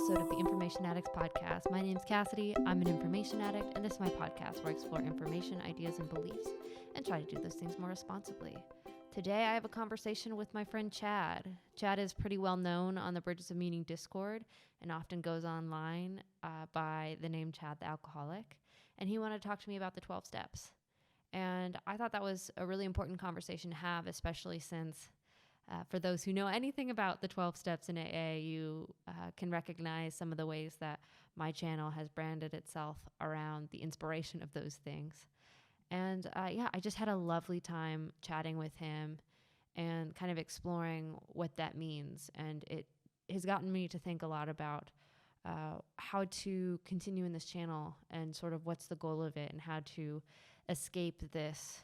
episode of the Information Addicts podcast. My name's Cassidy. I'm an information addict, and this is my podcast where I explore information, ideas, and beliefs, and try to do those things more responsibly. Today, I have a conversation with my friend Chad. Chad is pretty well known on the Bridges of Meaning Discord and often goes online by the name Chad the Alcoholic, and he wanted to talk to me about the 12 steps. And I thought that was a really important conversation to have, especially since for those who know anything about the 12 steps in AA, you can recognize some of the ways that my channel has branded itself around the inspiration of those things. And I just had a lovely time chatting with him and kind of exploring what that means. And it has gotten me to think a lot about how to continue in this channel and sort of what's the goal of it and how to escape this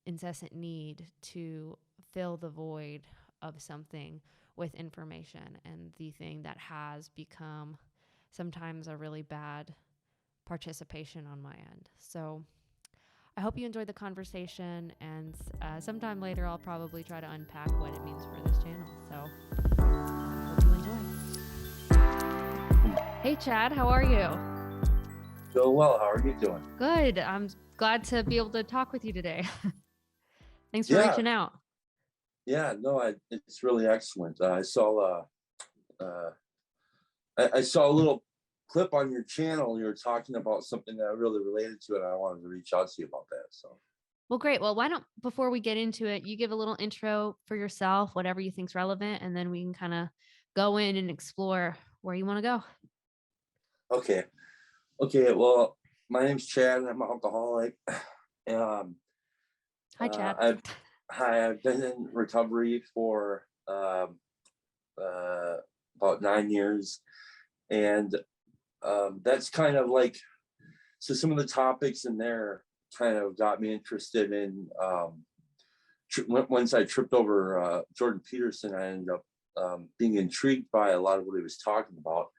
incessant need to fill the void of something with information and the thing that has become sometimes a really bad participation on my end. So I hope you enjoyed the conversation, and sometime later I'll probably try to unpack what it means for this channel. So I hope you enjoy. Hey Chad, how are you? Doing well. How are you doing? Good. I'm glad to be able to talk with you today. Thanks for reaching out. Yeah, no, it's really excellent. I saw I saw a little clip on your channel. You were talking about something that I really related to, and I wanted to reach out to you about that. So, well, great. Well, why don't, before we get into it, you give a little intro for yourself, whatever you think's relevant, and then we can kind of go in and explore where you want to go. Okay. Well, my name's Chad, and I'm an alcoholic. Hi, Chad. I've been in recovery for about 9 years, and that's kind of like, so some of the topics in there kind of got me interested in, once I tripped over Jordan Peterson, I ended up being intrigued by a lot of what he was talking about,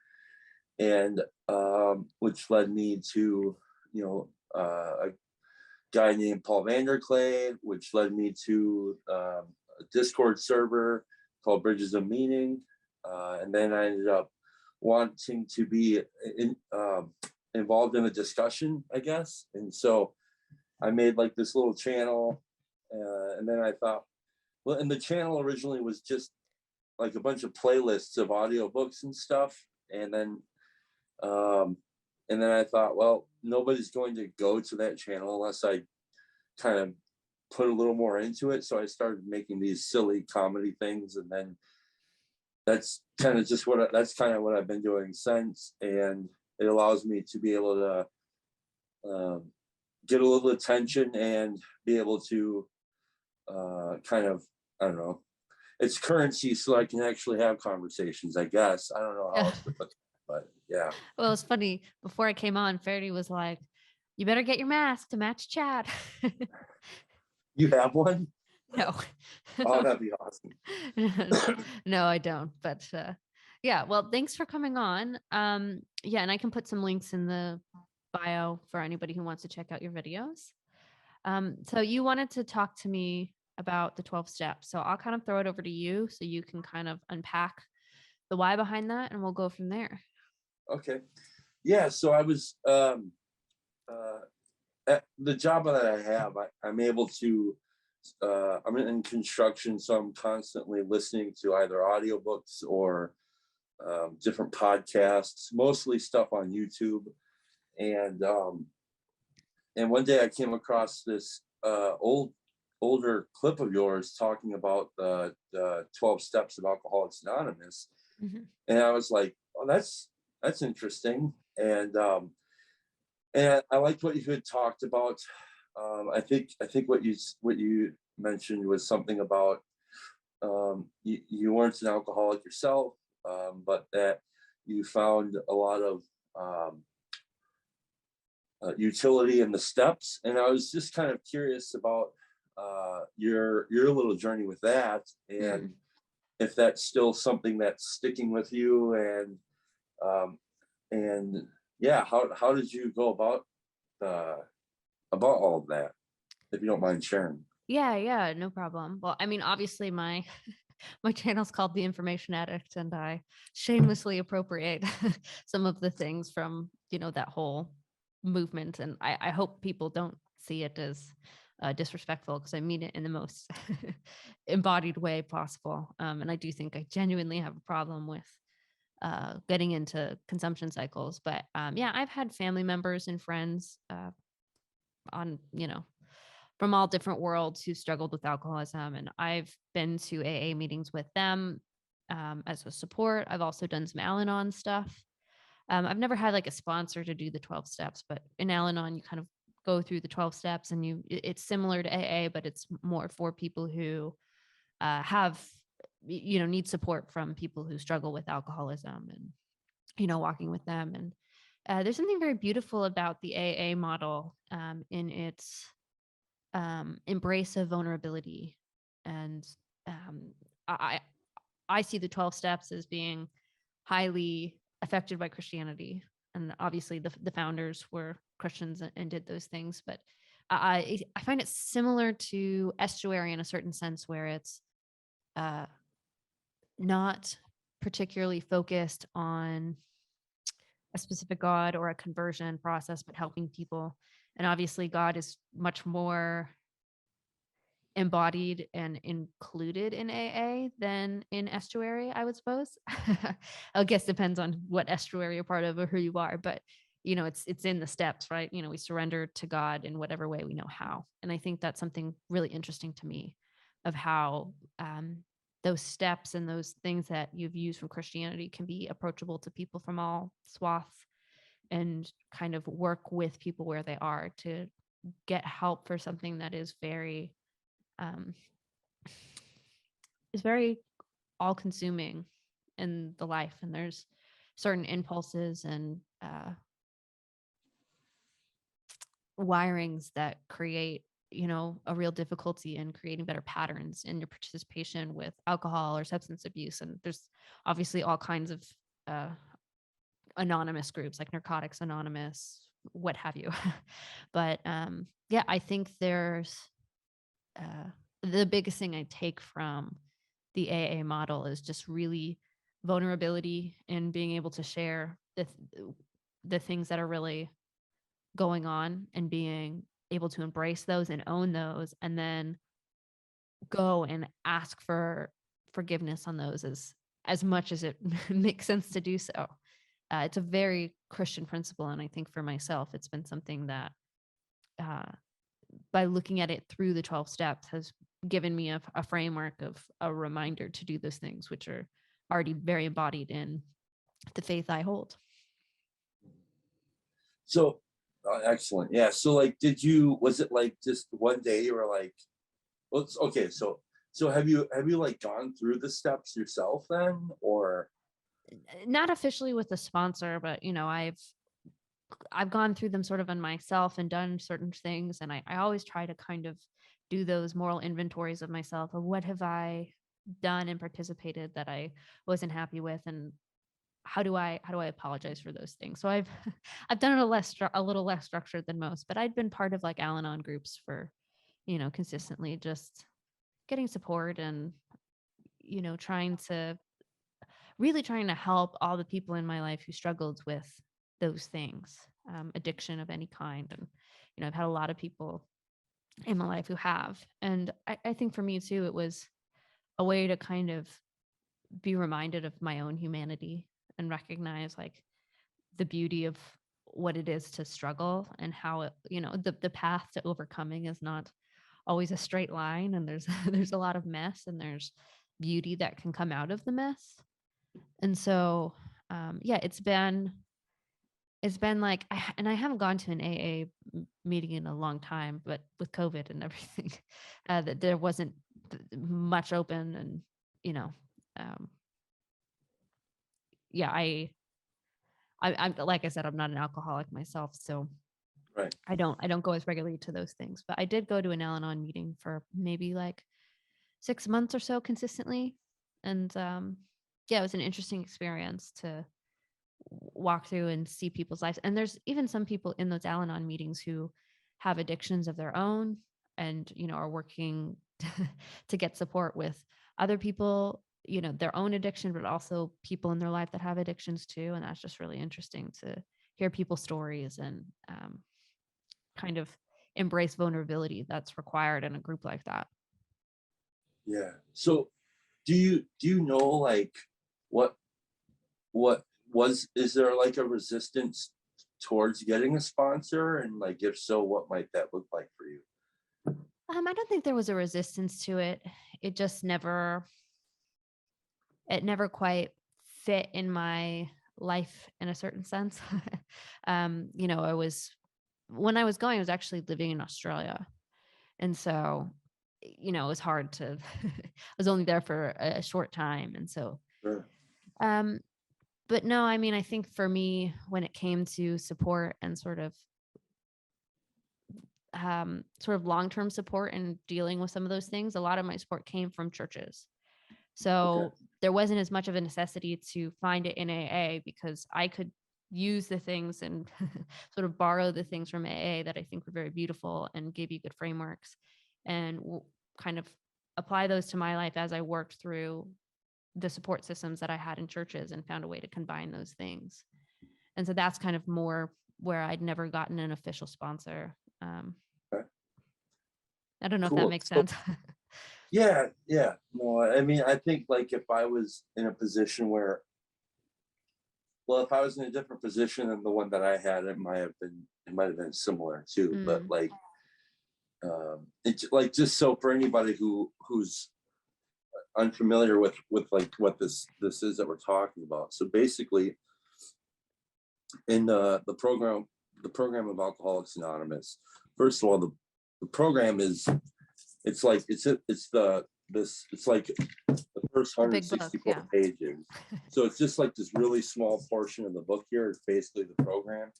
and which led me to, a guy named Paul Vanderklay, which led me to a Discord server called Bridges of Meaning. And then I ended up wanting to be involved in a discussion, I guess. And so I made like this little channel. And then I thought, well, and the channel originally was just like a bunch of playlists of audiobooks and stuff. And then I thought, well, nobody's going to go to that channel unless I kind of put a little more into it. So I started making these silly comedy things, and then that's kind of what I've been doing since. And it allows me to be able to get a little attention and be able to kind of, I don't know, it's currency, so I can actually have conversations, I guess. I don't know how else to put it. But yeah. Well, it's funny. Before I came on, Faraday was like, "You better get your mask to match Chad." You have one? No. Oh, that'd be awesome. No, I don't. But yeah. Well, thanks for coming on. Yeah, and I can put some links in the bio for anybody who wants to check out your videos. So you wanted to talk to me about the 12 steps. So I'll kind of throw it over to you so you can kind of unpack the why behind that, and we'll go from there. Okay. Yeah. So I was at the job that I have, I'm able to, I'm in construction, so I'm constantly listening to either audiobooks or different podcasts, mostly stuff on YouTube. And one day I came across this older clip of yours talking about the 12 steps of Alcoholics Anonymous. Mm-hmm. And I was like, oh, that's interesting. And I liked what you had talked about. I think what you mentioned was something about you weren't an alcoholic yourself, but that you found a lot of utility in the steps. And I was just kind of curious about your little journey with that, and if that's still something that's sticking with you, and yeah, how did you go about all of that, if you don't mind sharing? Yeah, no problem. Well, I mean, obviously my My channel's called The Information Addict, and I shamelessly appropriate some of the things from, that whole movement. And I hope people don't see it as disrespectful, because I mean it in the most embodied way possible. And I do think I genuinely have a problem with getting into consumption cycles. But yeah, I've had family members and friends on, from all different worlds who struggled with alcoholism. And I've been to AA meetings with them as a support. I've also done some Al Anon stuff. I've never had like a sponsor to do the 12 steps, but in Al Anon, you kind of go through the 12 steps, and it's similar to AA, but it's more for people who have, need support from people who struggle with alcoholism, and, walking with them. And there's something very beautiful about the AA model in its embrace of vulnerability. And um, I, I see the 12 steps as being highly affected by Christianity. And obviously the founders were Christians and did those things. But I find it similar to Estuary in a certain sense, where it's uh, not particularly focused on a specific God or a conversion process, but helping people. And obviously God is much more embodied and included in AA than in Estuary, I would suppose. I guess depends on what Estuary you're part of or who you are, but it's in the steps, right? We surrender to God in whatever way we know how. And I think that's something really interesting to me, of how those steps and those things that you've used from Christianity can be approachable to people from all swaths, and kind of work with people where they are to get help for something that is very um, all consuming in the life. And there's certain impulses and wirings that create, a real difficulty in creating better patterns in your participation with alcohol or substance abuse. And there's obviously all kinds of anonymous groups like Narcotics Anonymous, what have you. But yeah, I think there's the biggest thing I take from the AA model is just really vulnerability and being able to share the things that are really going on, and being able to embrace those and own those, and then go and ask for forgiveness on those as much as it makes sense to do so. It's a very Christian principle, and I think for myself, it's been something that by looking at it through the 12 steps has given me a framework of a reminder to do those things, which are already very embodied in the faith I hold. So excellent. Yeah. So like, was it like just one day you were like, well, okay. So have you like gone through the steps yourself then, or? Not officially with a sponsor, but I've gone through them sort of on myself and done certain things. And I always try to kind of do those moral inventories of myself, of what have I done and participated that I wasn't happy with, and how do I apologize for those things. So I've I've done it a little less structured than most, but I'd been part of like Al-Anon groups for, consistently just getting support, and trying to help all the people in my life who struggled with those things, addiction of any kind. And I've had a lot of people in my life who have. And I think for me too, it was a way to kind of be reminded of my own humanity, and recognize like the beauty of what it is to struggle, and how it, the path to overcoming is not always a straight line, and there's there's a lot of mess, and there's beauty that can come out of the mess. And so yeah, it's been like, and I haven't gone to an AA meeting in a long time, but with COVID and everything, that there wasn't much open. And um, yeah, I'm like I said, I'm not an alcoholic myself, so Right. I don't go as regularly to those things. But I did go to an Al-Anon meeting for maybe like 6 months or so consistently. And yeah, it was an interesting experience to walk through and see people's lives. And there's even some people in those Al-Anon meetings who have addictions of their own, and are working to get support with other people, their own addiction, but also people in their life that have addictions too. And that's just really interesting to hear people's stories and kind of embrace vulnerability that's required in a group like that. Yeah. So do you know, like, what is there like a resistance towards getting a sponsor, and like if so, what might that look like for you? I don't think there was a resistance to it. It just never quite fit in my life in a certain sense. I was when I was going, I was actually living in Australia. And so, it was hard to I was only there for a short time. And so, Sure. um, but no, I mean, I think for me, when it came to support and sort of long-term support and dealing with some of those things, a lot of my support came from churches. Okay. So there wasn't as much of a necessity to find it in AA because I could use the things and sort of borrow the things from AA that I think were very beautiful and gave you good frameworks, and kind of apply those to my life as I worked through the support systems that I had in churches and found a way to combine those things. And so that's kind of more where I'd never gotten an official sponsor. Okay. I don't know if that Cool. makes So, sense. yeah. No, I mean, I think like if I was in a position where, well, if I was in a different position than the one that I had, it might have been similar too. But Mm, like, it's like, just so for anybody who's unfamiliar with like what this is that we're talking about. So basically, in the program of Alcoholics Anonymous, first of all, the program is, it's like it's the this it's like the first the big book, 164 yeah. pages. So it's just like this really small portion of the book here is basically the program.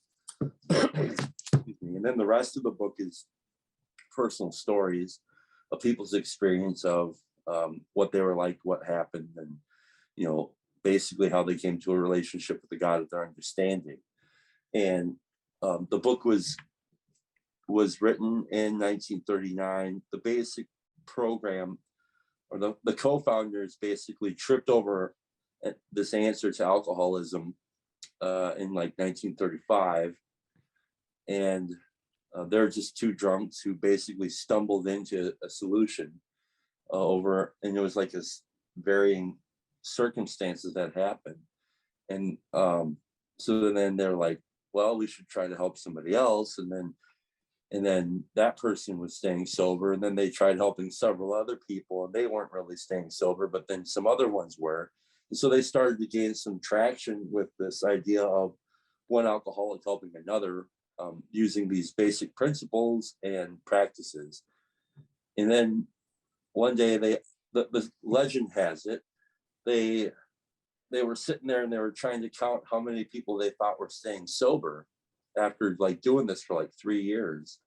Excuse me. And then the rest of the book is personal stories of people's experience of what they were like, what happened, and basically how they came to a relationship with the God of their understanding. And the book was written in 1939. The basic program, or the co-founders, basically tripped over this answer to alcoholism in like 1935, and they're just two drunks who basically stumbled into a solution and it was like this varying circumstances that happened. And so then they're like, well, we should try to help somebody else. And then that person was staying sober, and then they tried helping several other people, and they weren't really staying sober, but then some other ones were. And so they started to gain some traction with this idea of one alcoholic helping another, using these basic principles and practices. And then one day, the legend has it, they were sitting there and they were trying to count how many people they thought were staying sober after like doing this for like 3 years.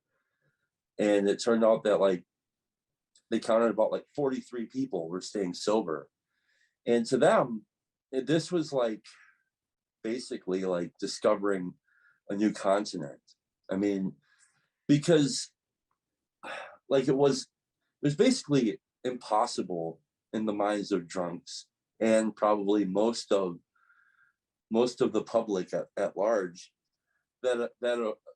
And it turned out that like they counted about like 43 people were staying sober. And to them, this was like basically like discovering a new continent. I mean, because like it was basically impossible in the minds of drunks and probably most of the public at large that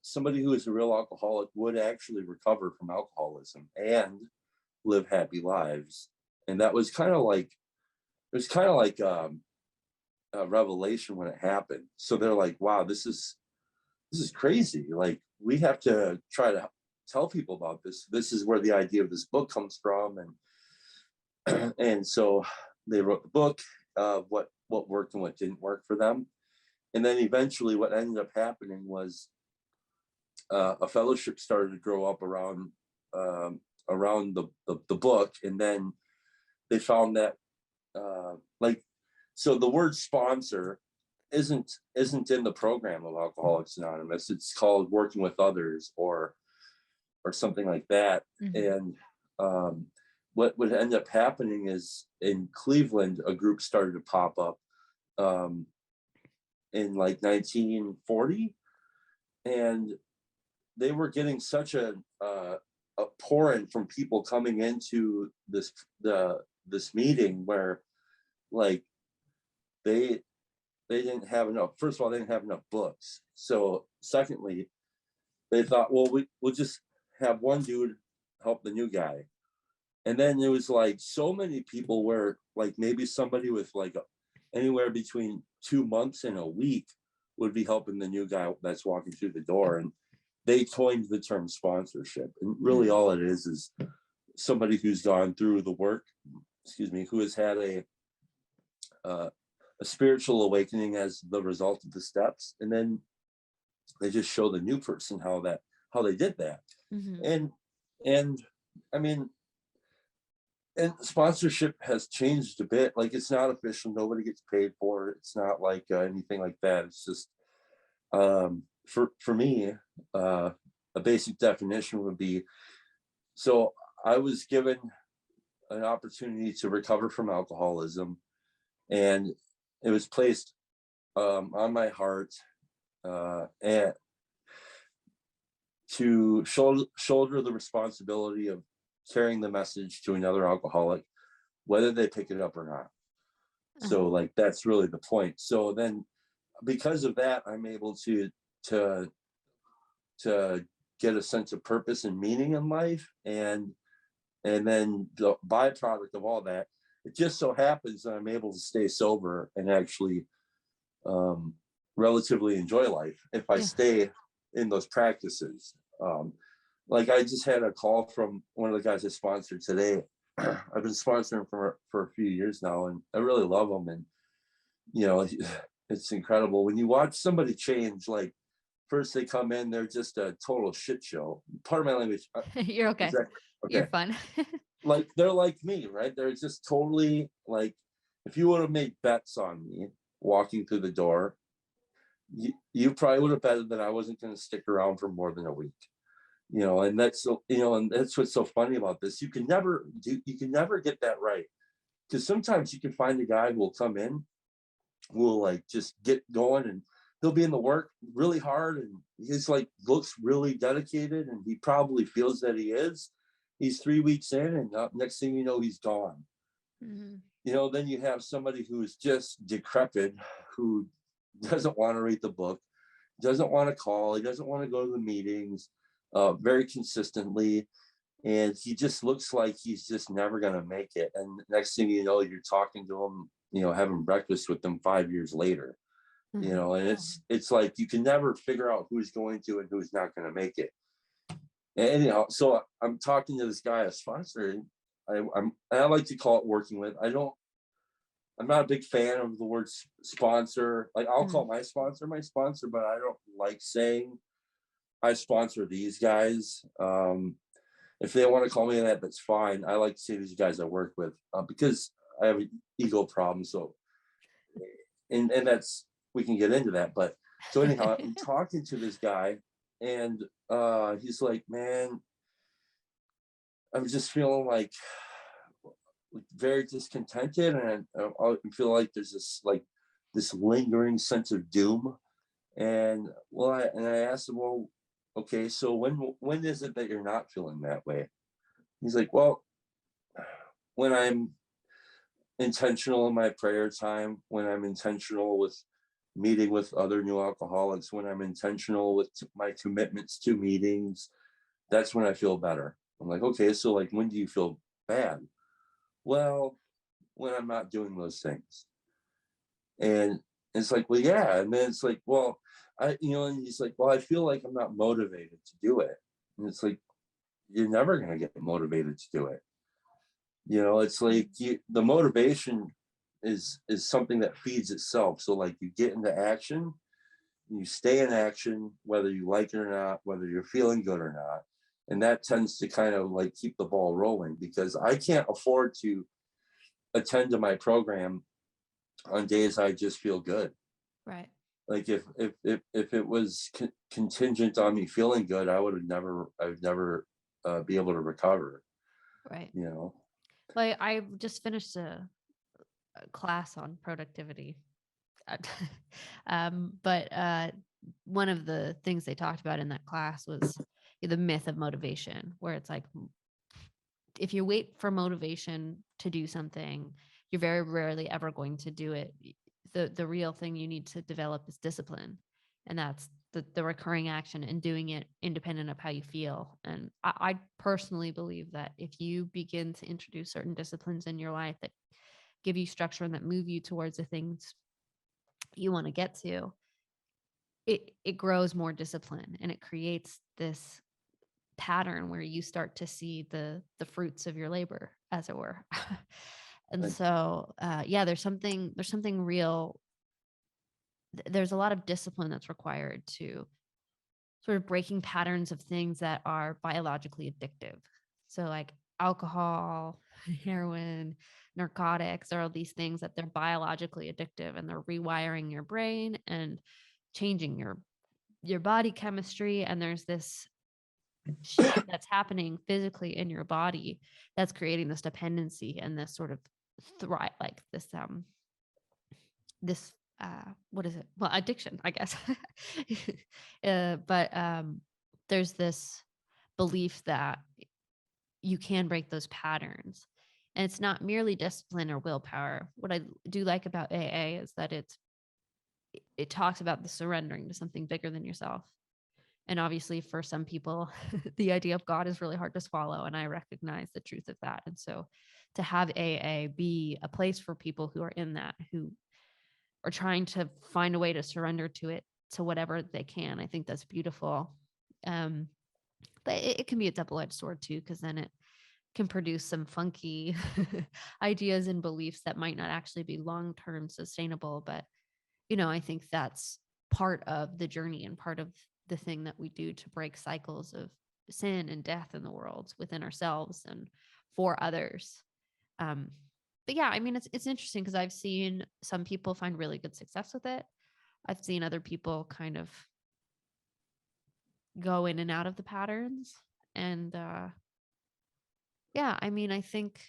somebody who is a real alcoholic would actually recover from alcoholism and live happy lives. And that was kind of like, a revelation when it happened. So they're like, wow, this is crazy. Like, we have to try to tell people about this. This is where the idea of this book comes from. And so they wrote the book of what worked and what didn't work for them. And then eventually what ended up happening was a fellowship started to grow up around the book. And then they found that so the word sponsor isn't in the program of Alcoholics Anonymous. It's called working with others or something like that. Mm-hmm. And what would end up happening is in Cleveland, a group started to pop up in like 1940, and they were getting such a pouring from people coming into this meeting where like they didn't have enough. First of all, they didn't have enough books. So secondly, they thought, well, we'll just have one dude help the new guy. And then there was like so many people where like maybe somebody with like anywhere between 2 months and a week would be helping the new guy that's walking through the door. And they coined the term sponsorship. And really all it is somebody who's gone through the work, who has had a spiritual awakening as the result of the steps. And then they just show the new person how they did that. And I mean, and sponsorship has changed a bit. Like it's not official, nobody gets paid for it. It's not like anything like that. It's just for me, a basic definition would be, so I was given an opportunity to recover from alcoholism, and it was placed on my heart and to shoulder the responsibility of carrying the message to another alcoholic, whether they pick it up or not. So like that's really the point. So then because of that, I'm able to get a sense of purpose and meaning in life. And then the byproduct of all that, it just so happens that I'm able to stay sober and actually relatively enjoy life if I stay in those practices. Like I just had a call from one of the guys I sponsored today. I've been sponsoring for a few years now, and I really love him. And you know, it's incredible when you watch somebody change. Like first they come in, they're just a total shit show. Pardon my language. You're okay. Okay. You're fun. Like they're like me, right? They're just totally like, if you would have made bets on me walking through the door, you probably would have betted that I wasn't going to stick around for more than a week. You know, and that's and that's what's so funny about this. You can never get that right, because sometimes you can find a guy who will come in, who will like just get going, and he'll be in the work really hard, and he's like looks really dedicated, and he probably feels that he is. He's 3 weeks in, and next thing you know, he's gone. You know, then you have somebody who is just decrepit, who doesn't want to read the book, doesn't want to call, he doesn't want to go to the meetings very consistently, and he just looks like he's just never going to make it. And next thing you know, you're talking to him, you know, having breakfast with them 5 years later. You know, and it's like you can never figure out who's going to and who's not going to make it. And anyhow, so I'm talking to this guy, a sponsor. I like to call it working with. I'm not a big fan of the word sponsor. Like I'll call my sponsor, but I don't like saying I sponsor these guys. If they want to call me that, that's fine. I like to say these guys I work with because I have an ego problem. So, and that's, we can get into that. But so anyhow, I'm talking to this guy, and he's like, man, I'm just feeling like very discontented, and I feel like there's this lingering sense of doom. And I asked him, well, okay, so when is it that you're not feeling that way? He's like, well, when I'm intentional in my prayer time, when I'm intentional with meeting with other new alcoholics, when I'm intentional with my commitments to meetings, that's when I feel better. I'm like, okay, so like when do you feel bad? Well, when I'm not doing those things. And it's like, well, yeah. And then it's like, well, and he's like, well, I feel like I'm not motivated to do it. And it's like, you're never going to get motivated to do it. You know, it's like the motivation is something that feeds itself. So like you get into action, you stay in action, whether you like it or not, whether you're feeling good or not. And that tends to kind of like keep the ball rolling, because I can't afford to attend to my program on days I just feel good. Right. Like if it was contingent on me feeling good, I would never be able to recover. Right. You know, like I just finished a class on productivity. But one of the things they talked about in that class was the myth of motivation, where it's like, if you wait for motivation to do something, you're very rarely ever going to do it. The real thing you need to develop is discipline. And that's the recurring action and doing it independent of how you feel. And I personally believe that if you begin to introduce certain disciplines in your life that give you structure and that move you towards the things you want to get to, it grows more discipline, and it creates this pattern where you start to see the fruits of your labor, as it were. And Right. so yeah, there's something real. There's a lot of discipline that's required to sort of breaking patterns of things that are biologically addictive. So like alcohol, heroin, narcotics, there are these things that they're biologically addictive, and they're rewiring your brain and changing your body chemistry. And there's this shit that's happening physically in your body that's creating this dependency and this sort of thrive, like this what is it, well, addiction, I guess. But there's this belief that you can break those patterns, and it's not merely discipline or willpower. What I do like about AA is that it talks about the surrendering to something bigger than yourself. And obviously, for some people, the idea of God is really hard to swallow. And I recognize the truth of that. And so to have AA be a place for people who are in that, who are trying to find a way to surrender to it, to whatever they can, I think that's beautiful. But it can be a double-edged sword too, because then it can produce some funky ideas and beliefs that might not actually be long-term sustainable. But I think that's part of the journey and part of the thing that we do to break cycles of sin and death in the world, within ourselves and for others. But yeah, I mean, it's interesting because I've seen some people find really good success with it. I've seen other people kind of go in and out of the patterns. And yeah, I mean, I think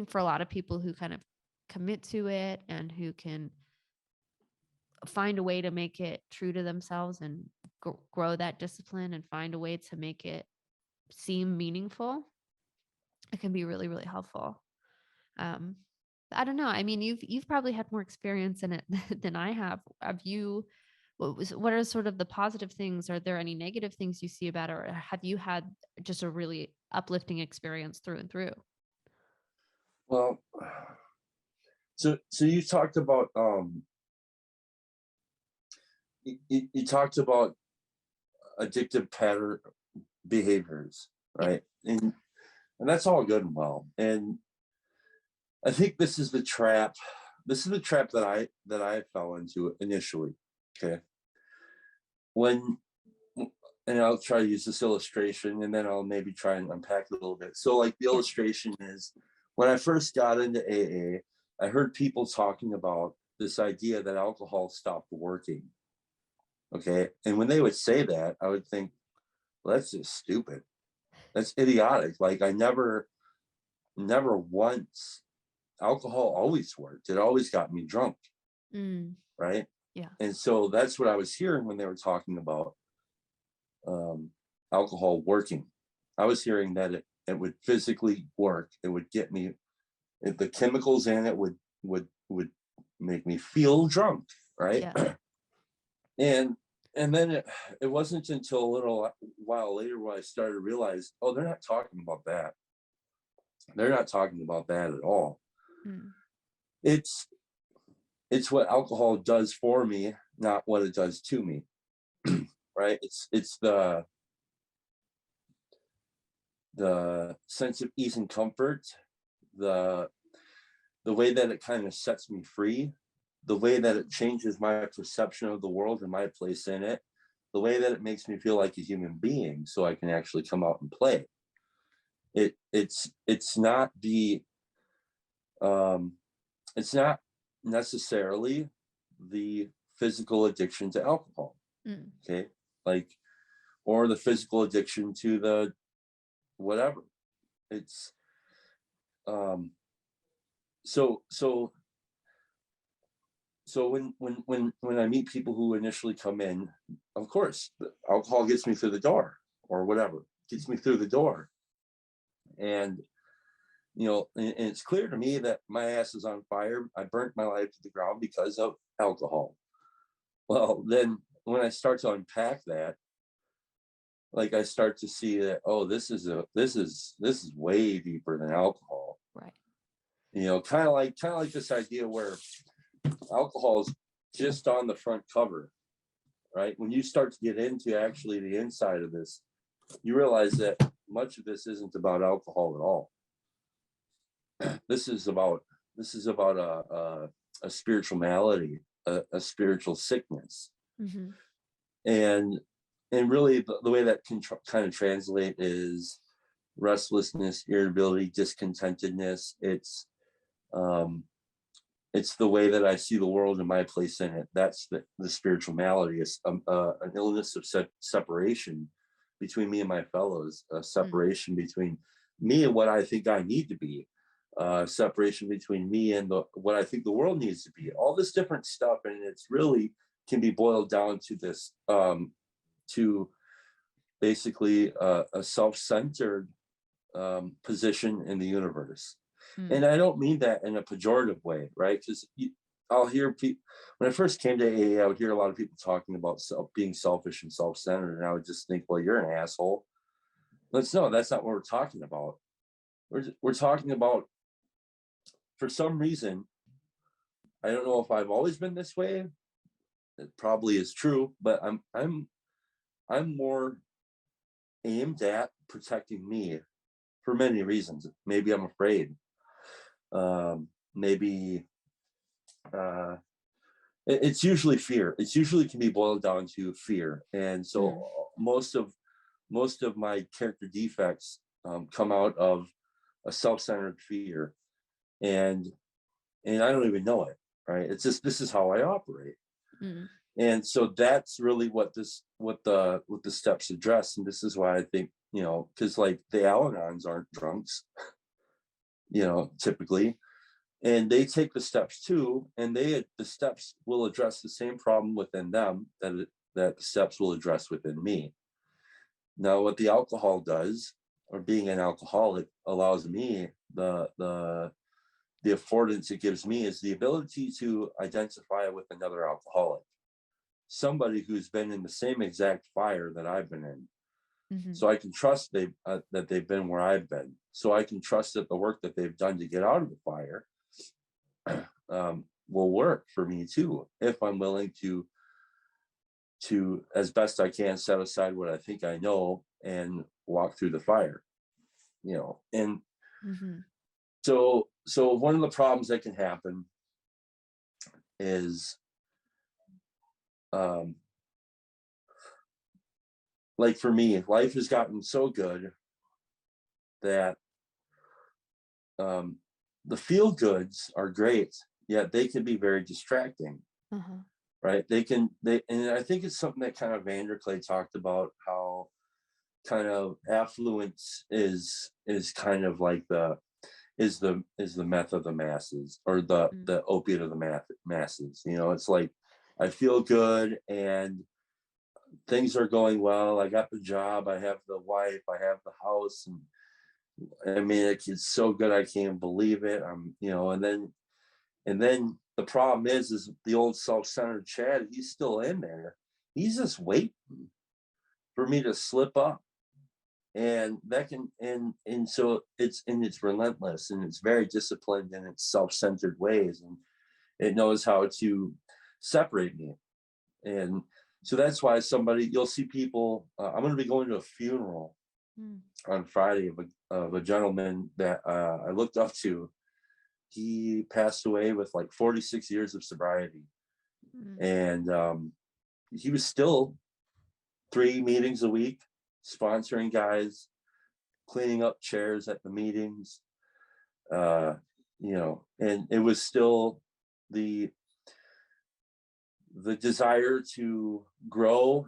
for a lot of people who kind of commit to it and who can find a way to make it true to themselves and grow that discipline and find a way to make it seem meaningful, it can be really, really helpful. I don't know. I mean, you've probably had more experience in it than I have. Have you? What are sort of the positive things? Are there any negative things you see about it, or have you had just a really uplifting experience through and through? Well, so you talked about you talked about addictive pattern behaviors, Yeah. right? And that's all good and well. And I think this is the trap. This is the trap that I fell into initially. Okay. When and I'll try to use this illustration, and then I'll maybe try and unpack it a little bit. So like the Yeah. illustration is, when I first got into AA, I heard people talking about this idea that alcohol stopped working. Okay. And when they would say that, I would think, well, that's just stupid. That's idiotic. Like I never once, alcohol always worked. It always got me drunk. Mm, Right. yeah. And so that's what I was hearing when they were talking about alcohol working. I was hearing that it would physically work. It would get me, the chemicals in it would make me feel drunk. Right. Yeah. and and then it wasn't until a little while later when I started to realize, oh, they're not talking about that. They're not talking about that at all. Mm, It's what alcohol does for me, not what it does to me. Right. It's the sense of ease and comfort, the way that it kind of sets me free, the way that it changes my perception of the world and my place in it, the way that it makes me feel like a human being so I can actually come out and play. It's not the it's not necessarily the physical addiction to alcohol. mm, Okay. Like, or the physical addiction to the whatever. It's so when I meet people who initially come in, of course, the alcohol gets me through the door. or whatever, gets me through the door. And, and it's clear to me that my ass is on fire. I burnt my life to the ground because of alcohol. Well, then when I start to unpack that, like I start to see that, oh, this is way deeper than alcohol. Right. Kind of like this idea where alcohol is just on the front cover, right? When you start to get into actually the inside of this, you realize that much of this isn't about alcohol at all. This is about a spiritual malady, a spiritual sickness. Mm-hmm. And really the way that can kind of translate is restlessness, irritability, discontentedness. It's the way that I see the world and my place in it. That's the spiritual malady. It's an illness of separation between me and my fellows, a separation between me and what I think I need to be, separation between me and what I think the world needs to be. All this different stuff, and it's really can be boiled down to this, to basically a self-centered position in the universe. And I don't mean that in a pejorative way, right? Because I'll hear people, when I first came to AA, I would hear a lot of people talking about being selfish and self-centered. And I would just think, well, you're an asshole. That's not what we're talking about. We're talking about, for some reason, I don't know if I've always been this way. It probably is true, but I'm more aimed at protecting me for many reasons. Maybe I'm afraid. Maybe it's usually fear. It's usually can be boiled down to fear. And so most of my character defects come out of a self-centered fear. And I don't even know it, right? It's just, this is how I operate. And so that's really what the steps address. And this is why I think, because like the Al-Anons aren't drunks, typically, and they take the steps too, and the steps will address the same problem within them that the steps will address within me. Now, what the alcohol does, or being an alcoholic, allows me the affordance it gives me is the ability to identify with another alcoholic, somebody who's been in the same exact fire that I've been in. So I can trust that they've been where I've been. So I can trust that the work that they've done to get out of the fire will work for me too, if I'm willing to as best I can set aside what I think I know and walk through the fire, and so one of the problems that can happen is like for me, life has gotten so good that the feel goods are great, yet they can be very distracting. Right? And I think it's something that kind of Vanderklay talked about, how kind of affluence is kind of like the meth of the masses, or the opiate of the masses. It's like, I feel good and things are going well. I got the job, I have the wife, I have the house, and I mean, it's so good, I can't believe it. And then the problem is the old self-centered Chad, he's still in there. He's just waiting for me to slip up. And that can, and so it's relentless, and it's very disciplined in its self-centered ways, and it knows how to separate me. And so that's why you'll see people, I'm going to be going to a funeral on Friday of a gentleman that I looked up to. He passed away with like 46 years of sobriety. And he was still 3 meetings a week, sponsoring guys, cleaning up chairs at the meetings, and it was still the desire to grow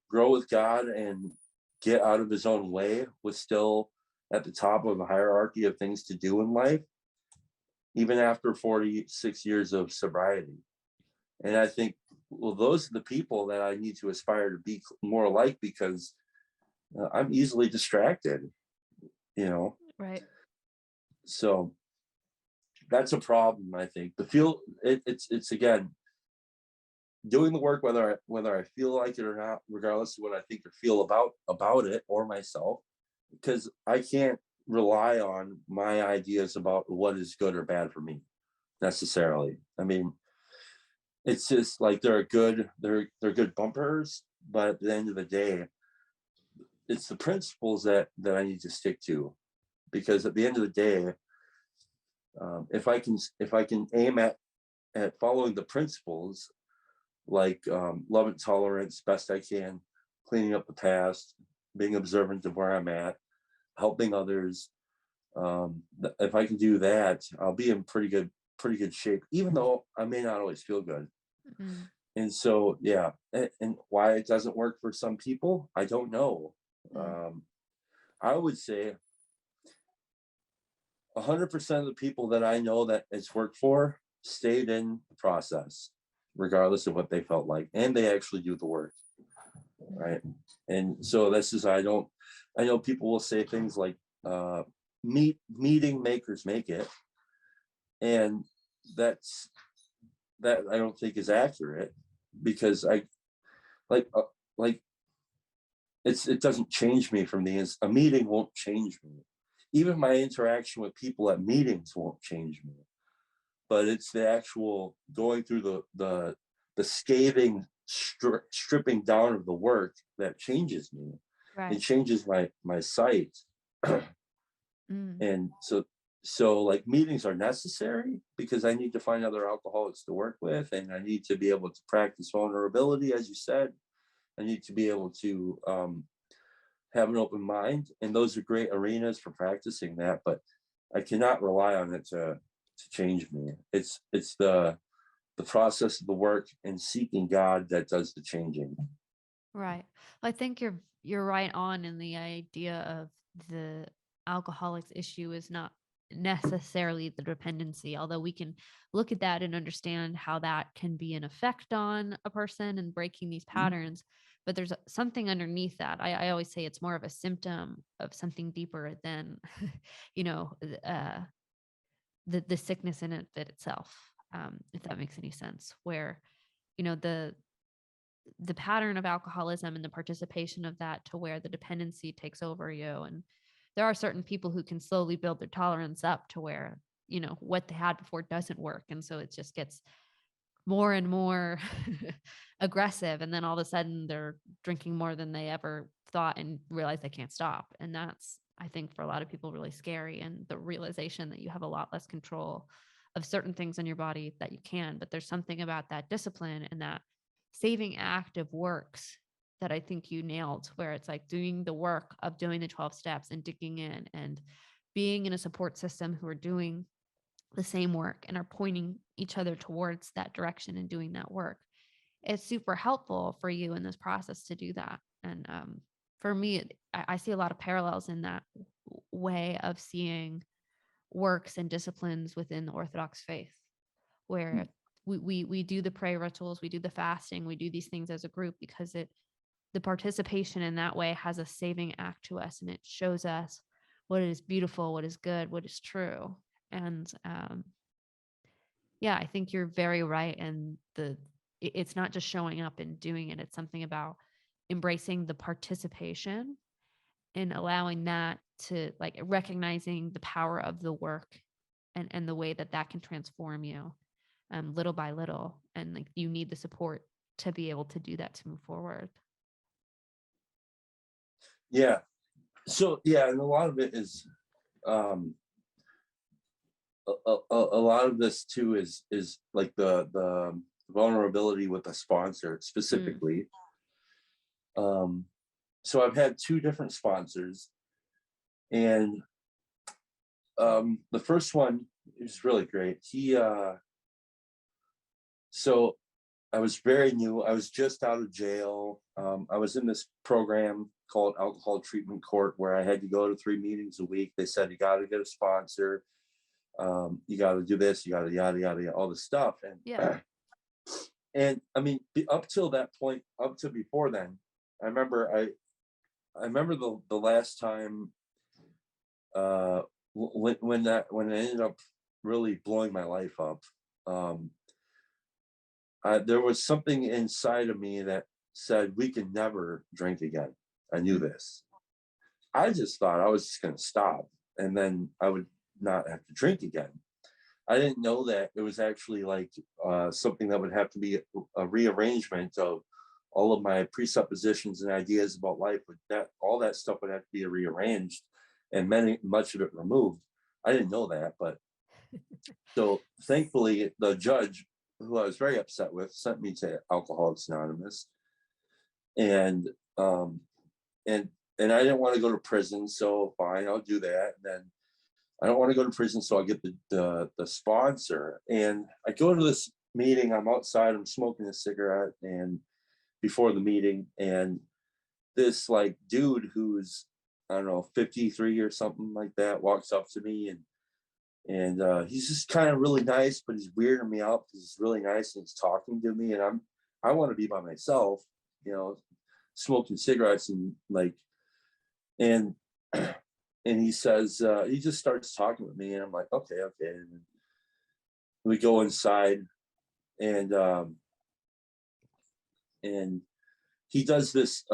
with God and get out of his own way was still at the top of the hierarchy of things to do in life, even after 46 years of sobriety. And I think, well, those are the people that I need to aspire to be more like, because I'm easily distracted, you know. Right. So that's a problem, I think. It's again doing the work whether I feel like it or not, regardless of what I think or feel about it or myself, because I can't rely on my ideas about what is good or bad for me necessarily. I mean, it's just like they're good bumpers, but at the end of the day, it's the principles that I need to stick to, because at the end of the day, if I can aim at following the principles, like love and tolerance best I can, cleaning up the past, being observant of where I'm at, helping others. If I can do that, I'll be in pretty good shape, even though I may not always feel good. Mm. And so, yeah, and why it doesn't work for some people, I don't know. Mm. I would say 100% of the people that I know that it's worked for stayed in the process, regardless of what they felt like, and they actually do the work, right? And so this is I know people will say things like meeting makers make it, and that's that I don't think is accurate, because I like like it doesn't change me from a meeting won't change me. Even my interaction with people at meetings won't change me, but it's the actual going through the scathing stripping down of the work that changes me. It Right. changes my sight. Mm. And so like meetings are necessary because I need to find other alcoholics to work with, and I need to be able to practice vulnerability, as you said. I need to be able to have an open mind, and those are great arenas for practicing that, but I cannot rely on it to change me. It's the process of the work and seeking God that does the changing. Right. Well, I think you're right on in the idea of the alcoholics issue is not necessarily the dependency, although we can look at that and understand how that can be an effect on a person and breaking these patterns. But there's something underneath that. I always say it's more of a symptom of something deeper than, you know, the sickness in it itself, if that makes any sense. Where, you know, the pattern of alcoholism and the participation of that to where the dependency takes over you. And there are certain people who can slowly build their tolerance up to where, you know, what they had before doesn't work. And so it just gets more and more aggressive. And then all of a sudden they're drinking more than they ever thought and realize they can't stop. And that's, I think, for a lot of people, really scary. And the realization that you have a lot less control of certain things in your body that you can, but there's something about that discipline and that saving act of works that I think you nailed, where it's like doing the work of doing the 12 steps and digging in and being in a support system who are doing the same work and are pointing each other towards that direction and doing that work. It's super helpful for you in this process to do that. And for me, I see a lot of parallels in that way of seeing works and disciplines within the Orthodox faith, where we do the prayer rituals, we do the fasting, we do these things as a group because the participation in that way has a saving act to us, and it shows us what is beautiful, what is good, what is true. And yeah, I think you're very right. And it's not just showing up and doing it. It's something about embracing the participation and allowing that to, like, recognizing the power of the work and the way that that can transform you little by little. And like you need the support to be able to do that, to move forward. Yeah. So yeah, and a lot of it is um a lot of this too is like the vulnerability with the sponsor Mm. specifically. um so I've had two different sponsors, and the first one is really great. So I was very new. I was just out of jail. I was in this program called Alcohol Treatment Court, where I had to go to 3 meetings a week. They said, you got to get a sponsor. You got to do this. You got to yada, yada, yada, all this stuff. Yeah. And I mean, up till that point, up to before then, I remember I remember the last time when it ended up really blowing my life up. Um, there was something inside of me that said we can never drink again. I knew this. I just thought I was just going to stop and then I would not have to drink again. I didn't know that it was actually like something that would have to be a rearrangement of all of my presuppositions and ideas about life. With that, all that stuff would have to be rearranged and much of it removed. I didn't know that, but so thankfully the judge, who I was very upset with, sent me to Alcoholics Anonymous, and um, and and I didn't want to go to prison, so fine, I'll do that. And then I don't want to go to prison, so I'll get the sponsor. And I go to this meeting. I'm outside. I'm smoking a cigarette, and before the meeting, and this like dude who's, I don't know, 53 or something like that, walks up to me, and he's just kind of really nice, but he's weirding me out because he's really nice and he's talking to me, and I want to be by myself, you know, smoking cigarettes and like, and and he says, he just starts talking with me, and I'm like, okay. And we go inside, and and he does this.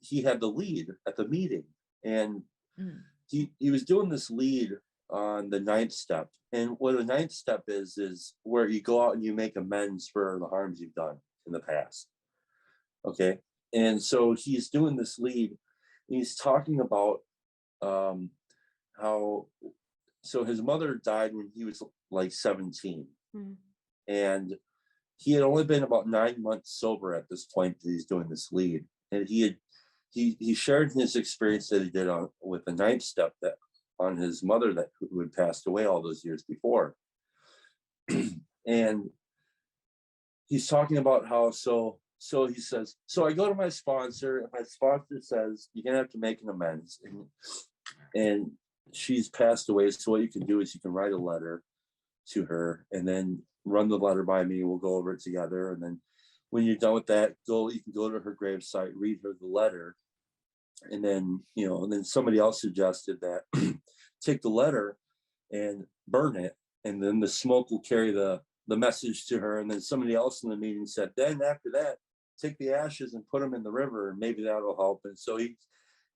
He had the lead at the meeting, and he was doing this lead on the ninth step. And what the ninth step is where you go out and you make amends for the harms you've done in the past. Okay, and so he's doing this lead. He's talking about how, so his mother died when he was like 17, and he had only been about 9 months sober at this point that he's doing this lead, and he shared his experience that he did with the ninth step, that on his mother who had passed away all those years before. And he's talking about how, so he says, so I go to my sponsor, and my sponsor says, you're gonna have to make an amends, and she's passed away, so what you can do is you can write a letter to her and then run the letter by me. We'll go over it together, and then when you're done with that, you can go to her gravesite, read her the letter, and then, you know, and then somebody else suggested that take the letter and burn it, and then the smoke will carry the message to her. And then somebody else in the meeting said, then after that, take the ashes and put them in the river, and maybe that'll help. And so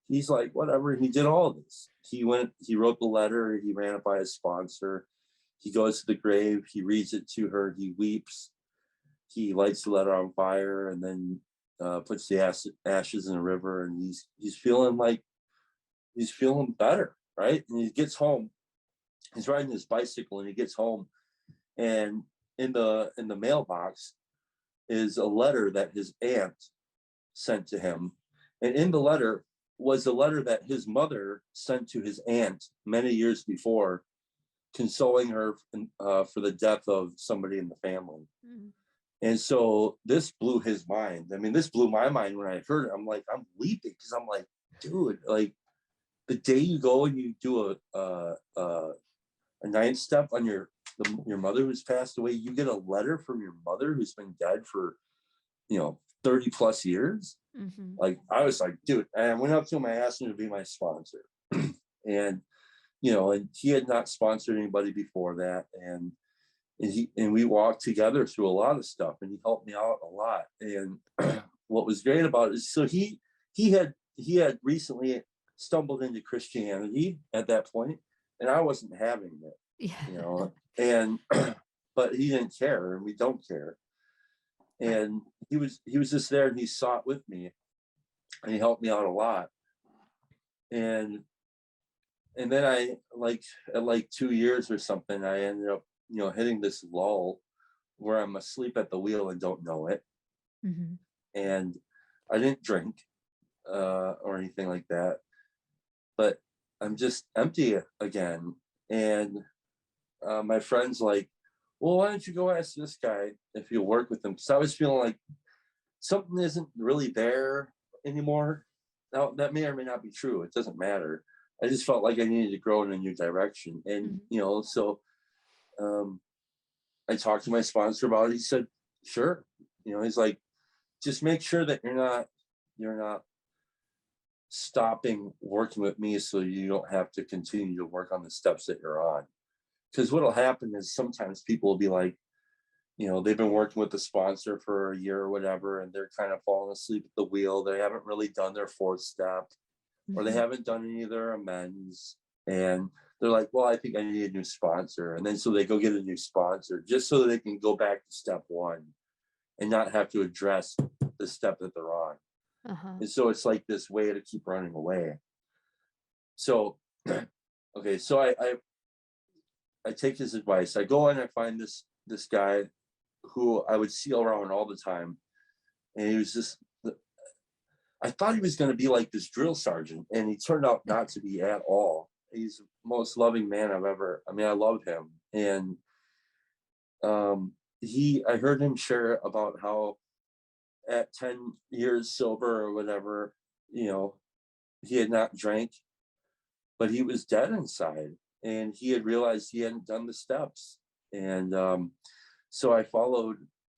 he's like, whatever. He did all of this. He wrote the letter, he ran it by his sponsor. He goes to the grave, he reads it to her, he weeps, he lights the letter on fire, and then puts the ashes in the river, and he's feeling better, right? And he gets home. He's riding his bicycle, and he gets home, and in the mailbox is a letter that his aunt sent to him, and in the letter was a letter that his mother sent to his aunt many years before, consoling her for the death of somebody in the family. And so this blew his mind. I mean, this blew my mind when I heard it. I'm weeping, because I'm like, dude, like the day you go and you do a ninth step on your mother who's passed away, you get a letter from your mother who's been dead for, 30 plus years. Like, I was like, dude, and I went up to him, I asked him to be my sponsor. And and he had not sponsored anybody before that, and we walked together through a lot of stuff, and he helped me out a lot. And what was great about it is, so he had recently stumbled into Christianity at that point, and I wasn't having it, and but he didn't care, and we don't care. And he was just there, and he sought with me, and he helped me out a lot. And then at 2 years or something, I ended up, hitting this lull where I'm asleep at the wheel and don't know it. And I didn't drink or anything like that, but I'm just empty again. And my friend's like, well, why don't you go ask this guy if you'll work with him? Because I was feeling like something isn't really there anymore. Now, that may or may not be true. It doesn't matter. I just felt like I needed to grow in a new direction. And, so I talked to my sponsor about it. He said, sure. He's like, just make sure that you're not stopping working with me so you don't have to continue to work on the steps that you're on. Because what'll happen is sometimes people will be like, they've been working with the sponsor for a year or whatever, and they're kind of falling asleep at the wheel. They haven't really done their fourth step, or they haven't done any of their amends. And they're like, well, I think I need a new sponsor. And then so they go get a new sponsor just so that they can go back to step one and not have to address the step that they're on. And so it's like this way to keep running away. So, okay, so I take his advice. I go and I find this guy who I would see around all the time. And he was just, I thought he was going to be like this drill sergeant, and he turned out not to be at all. He's the most loving man I've ever, I love him. And I heard him share about how at 10 years sober or whatever, he had not drank, but he was dead inside, and he had realized he hadn't done the steps. And so I followed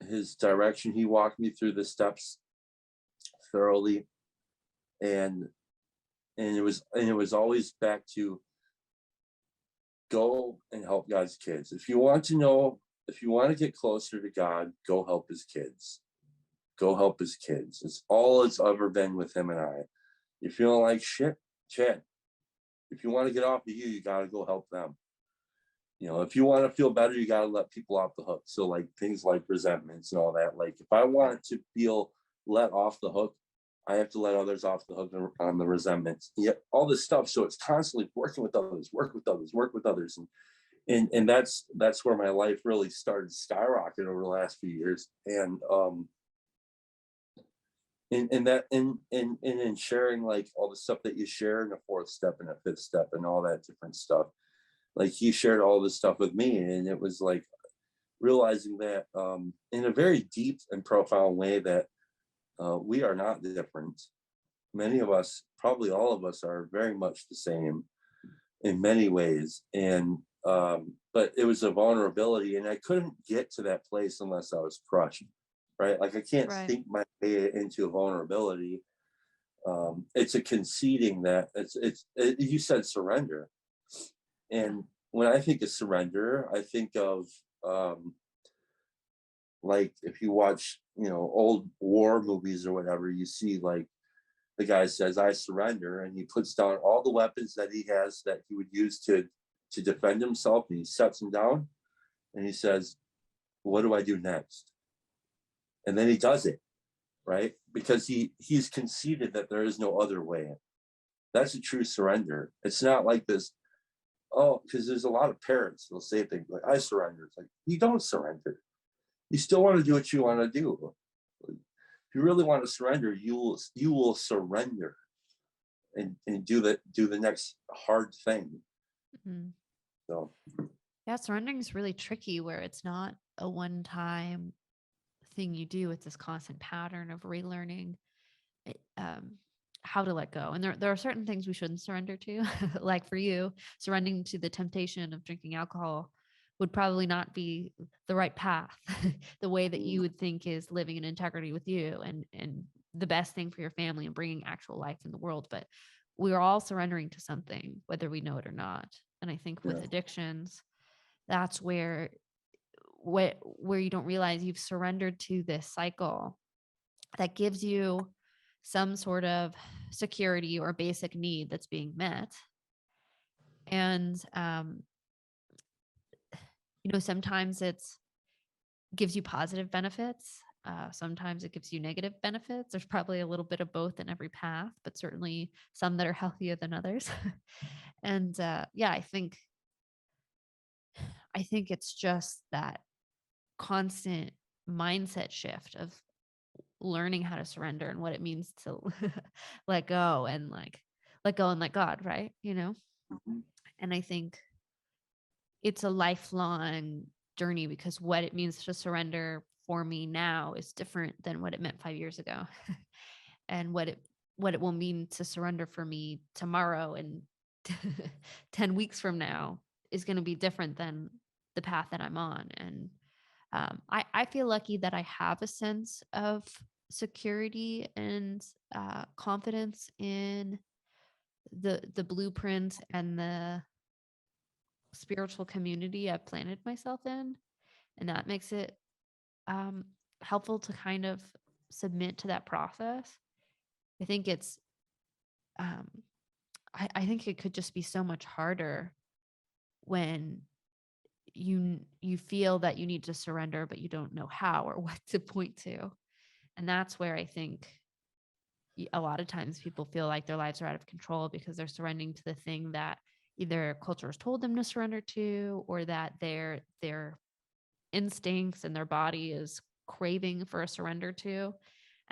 his direction. He walked me through the steps thoroughly, and it was always back to go and help God's kids. If you want to get closer to God, go help his kids. Go help his kids. It's all it's ever been with him and I. You're feeling like shit, Chad. If you want to get off of you got to go help them. If you want to feel better, you got to let people off the hook. So like things like resentments and all that. Like if I want to feel let off the hook, I have to let others off the hook on the resentments. Yeah, all this stuff. So it's constantly working with others, work with others. And that's where my life really started skyrocketing over the last few years. And in sharing like all the stuff that you share in the fourth step and the fifth step and all that different stuff. Like he shared all this stuff with me, and it was like realizing that in a very deep and profound way that we are not different. Many of us, probably all of us, are very much the same in many ways. And but it was a vulnerability, and I couldn't get to that place unless I was crushed. Right? Like I can't think my way into a vulnerability. It's a conceding that you said surrender. And when I think of surrender, I think of like if you watch, old war movies or whatever, you see like the guy says, I surrender, and he puts down all the weapons that he has that he would use to defend himself, and he sets them down and he says, what do I do next? And then he does it, right? Because he's conceded that there is no other way. That's a true surrender. It's not like this, because there's a lot of parents, they'll say things like, I surrender. It's like, you don't surrender. You still want to do what you want to do. If you really want to surrender, you will surrender and do the next hard thing. So yeah, surrendering is really tricky, where it's not a one-time thing you do. It's this constant pattern of relearning how to let go. And there are certain things we shouldn't surrender to. Like for you, surrendering to the temptation of drinking alcohol would probably not be the right path. The way that you would think is living in integrity with you and the best thing for your family and bringing actual life in the world. But we're all surrendering to something, whether we know it or not. And I think with addictions, that's where you don't realize you've surrendered to this cycle that gives you some sort of security or basic need that's being met. And, sometimes it's gives you positive benefits. Sometimes it gives you negative benefits. There's probably a little bit of both in every path, but certainly some that are healthier than others. And I think it's just that constant mindset shift of learning how to surrender and what it means to let go and let God, right? And I think it's a lifelong journey, because what it means to surrender for me now is different than what it meant 5 years ago. And what it will mean to surrender for me tomorrow and 10 weeks from now is going to be different than the path that I'm on. And I feel lucky that I have a sense of security and confidence in the blueprint and the spiritual community I've planted myself in, and that makes it um, helpful to kind of submit to that process. I think it's um, I think it could just be so much harder when you feel that you need to surrender, but you don't know how or what to point to. And that's where I think a lot of times people feel like their lives are out of control because they're surrendering to the thing that either culture has told them to surrender to, or that their instincts and their body is craving for a surrender to.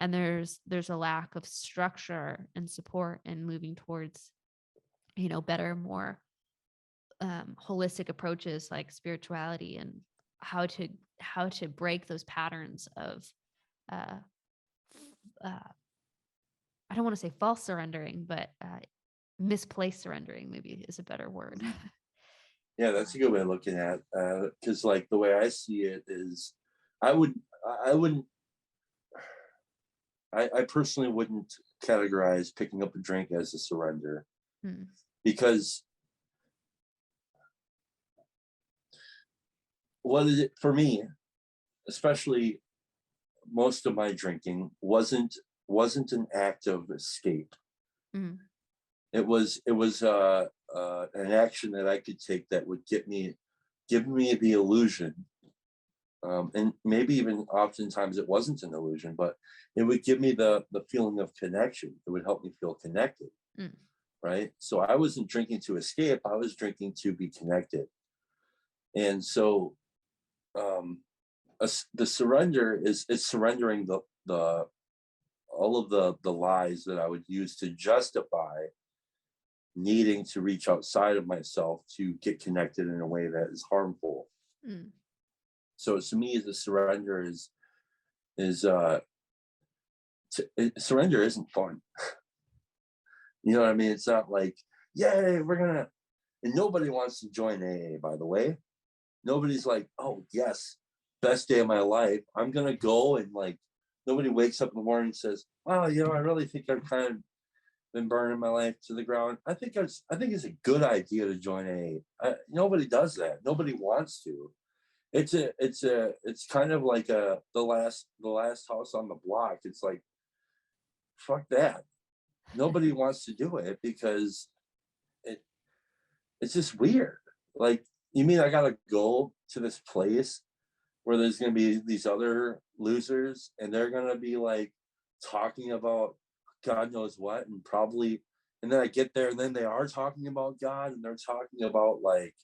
And there's a lack of structure and support and moving towards, better, more holistic approaches like spirituality, and how to break those patterns of uh, I don't want to say false surrendering, but misplaced surrendering maybe is a better word. Yeah, that's a good way of looking at because like the way I see it is I would I wouldn't I personally wouldn't categorize picking up a drink as a surrender Hmm. because what is it for me, especially most of my drinking wasn't an act of escape. Hmm. It was an action that I could take that would give me the illusion, and maybe even oftentimes it wasn't an illusion, but it would give me the feeling of connection. It would help me feel connected, Mm. right? So I wasn't drinking to escape. I was drinking to be connected, and so the surrender is it's surrendering the all of the lies that I would use to justify needing to reach outside of myself to get connected in a way that is harmful. Mm. So to me, the surrender is surrender isn't fun. You know what I mean? It's not like, yay, we're gonna, and nobody wants to join AA, by the way. Nobody's like, oh yes, best day of my life. I'm gonna go, and like nobody wakes up in the morning and says, wow, I really think I've kind of been burning my life to the ground. I think it's a good idea to join AA. Nobody does that. Nobody wants to. It's kind of like the last house on the block. It's like, fuck that. Nobody wants to do it because it it's just weird. Like, you mean I gotta go to this place where there's gonna be these other losers and they're gonna be like talking about God knows what, and probably, and then I get there and then they are talking about God and they're talking about like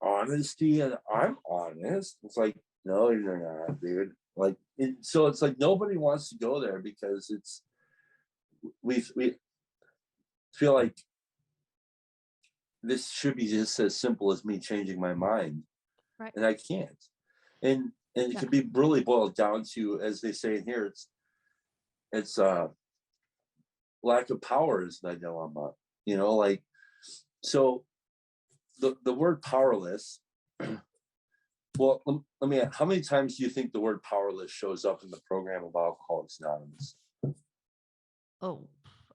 honesty, and I'm honest. It's like, no, you're not, dude. Like so it's like nobody wants to go there because we feel like this should be just as simple as me changing my mind, Right. and I can't. And it Yeah. can be really boiled down to, as they say in here, it's lack of power is the dilemma. Like, so the word powerless. Well, let me ask, how many times do you think the word powerless shows up in the program of Alcoholics Anonymous? Oh,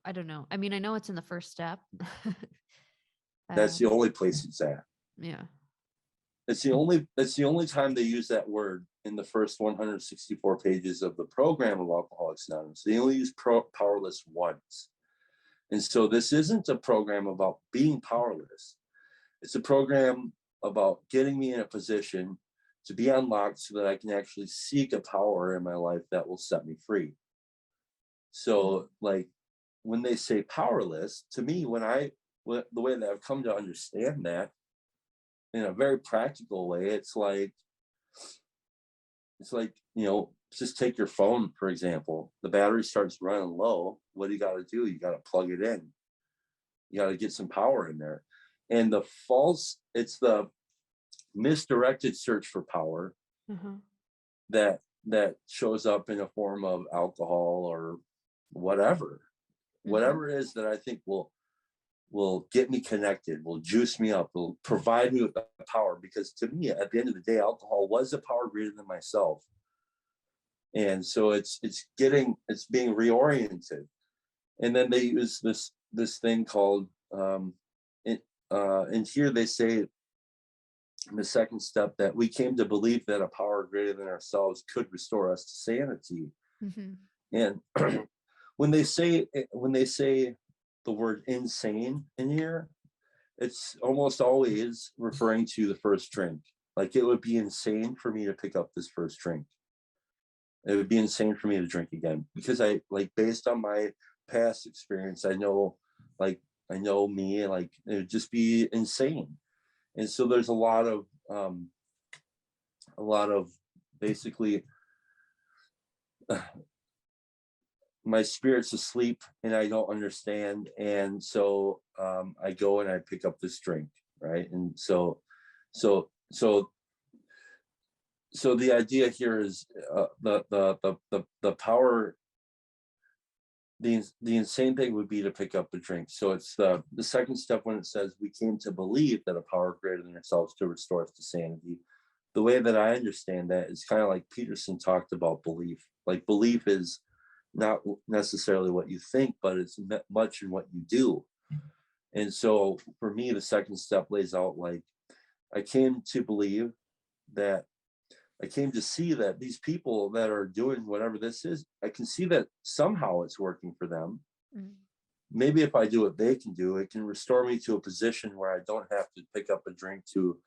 I don't know. I mean, I know it's in the first step. That's uh, the only place it's at. yeah. It's the only time they use that word in the first 164 pages of the program of Alcoholics Anonymous. They only use powerless once. And so this isn't a program about being powerless. It's a program about getting me in a position to be unlocked so that I can actually seek a power in my life that will set me free. So like when they say powerless, to me, the way that I've come to understand that in a very practical way, it's like, just take your phone, for example. The battery starts running low. What do you got to do? You got to plug it in. You got to get some power in there. And it's the misdirected search for power Uh-huh. that shows up in a form of alcohol or whatever. Mm-hmm. Whatever it is that I think will get me connected, will juice me up, will provide me with the power. Because to me, at the end of the day, alcohol was a power greater than myself. And so it's being reoriented. And then they use this thing called and here they say in the second step that we came to believe that a power greater than ourselves could restore us to sanity. Mm-hmm. And when they say the word insane in here, it's almost always referring to the first drink. Like, it would be insane for me to pick up this first drink. It would be insane for me to drink again, because I, like, based on my past experience, I know me, like, it would just be insane. And so there's a lot of basically my spirit's asleep and I don't understand. And so I go and I pick up this drink, right? And so the idea here is the power. The insane thing would be to pick up a drink. So it's the second step when it says we came to believe that a power greater than ourselves to restore us to sanity. The way that I understand that is kind of like Peterson talked about belief. Like, belief is not necessarily what you think, but it's much in what you do. And so for me, the second step lays out like, I came to believe that I came to see that these people that are doing whatever this is, I can see that somehow it's working for them. Mm. Maybe if I do what they can do, it can restore me to a position where I don't have to pick up a drink to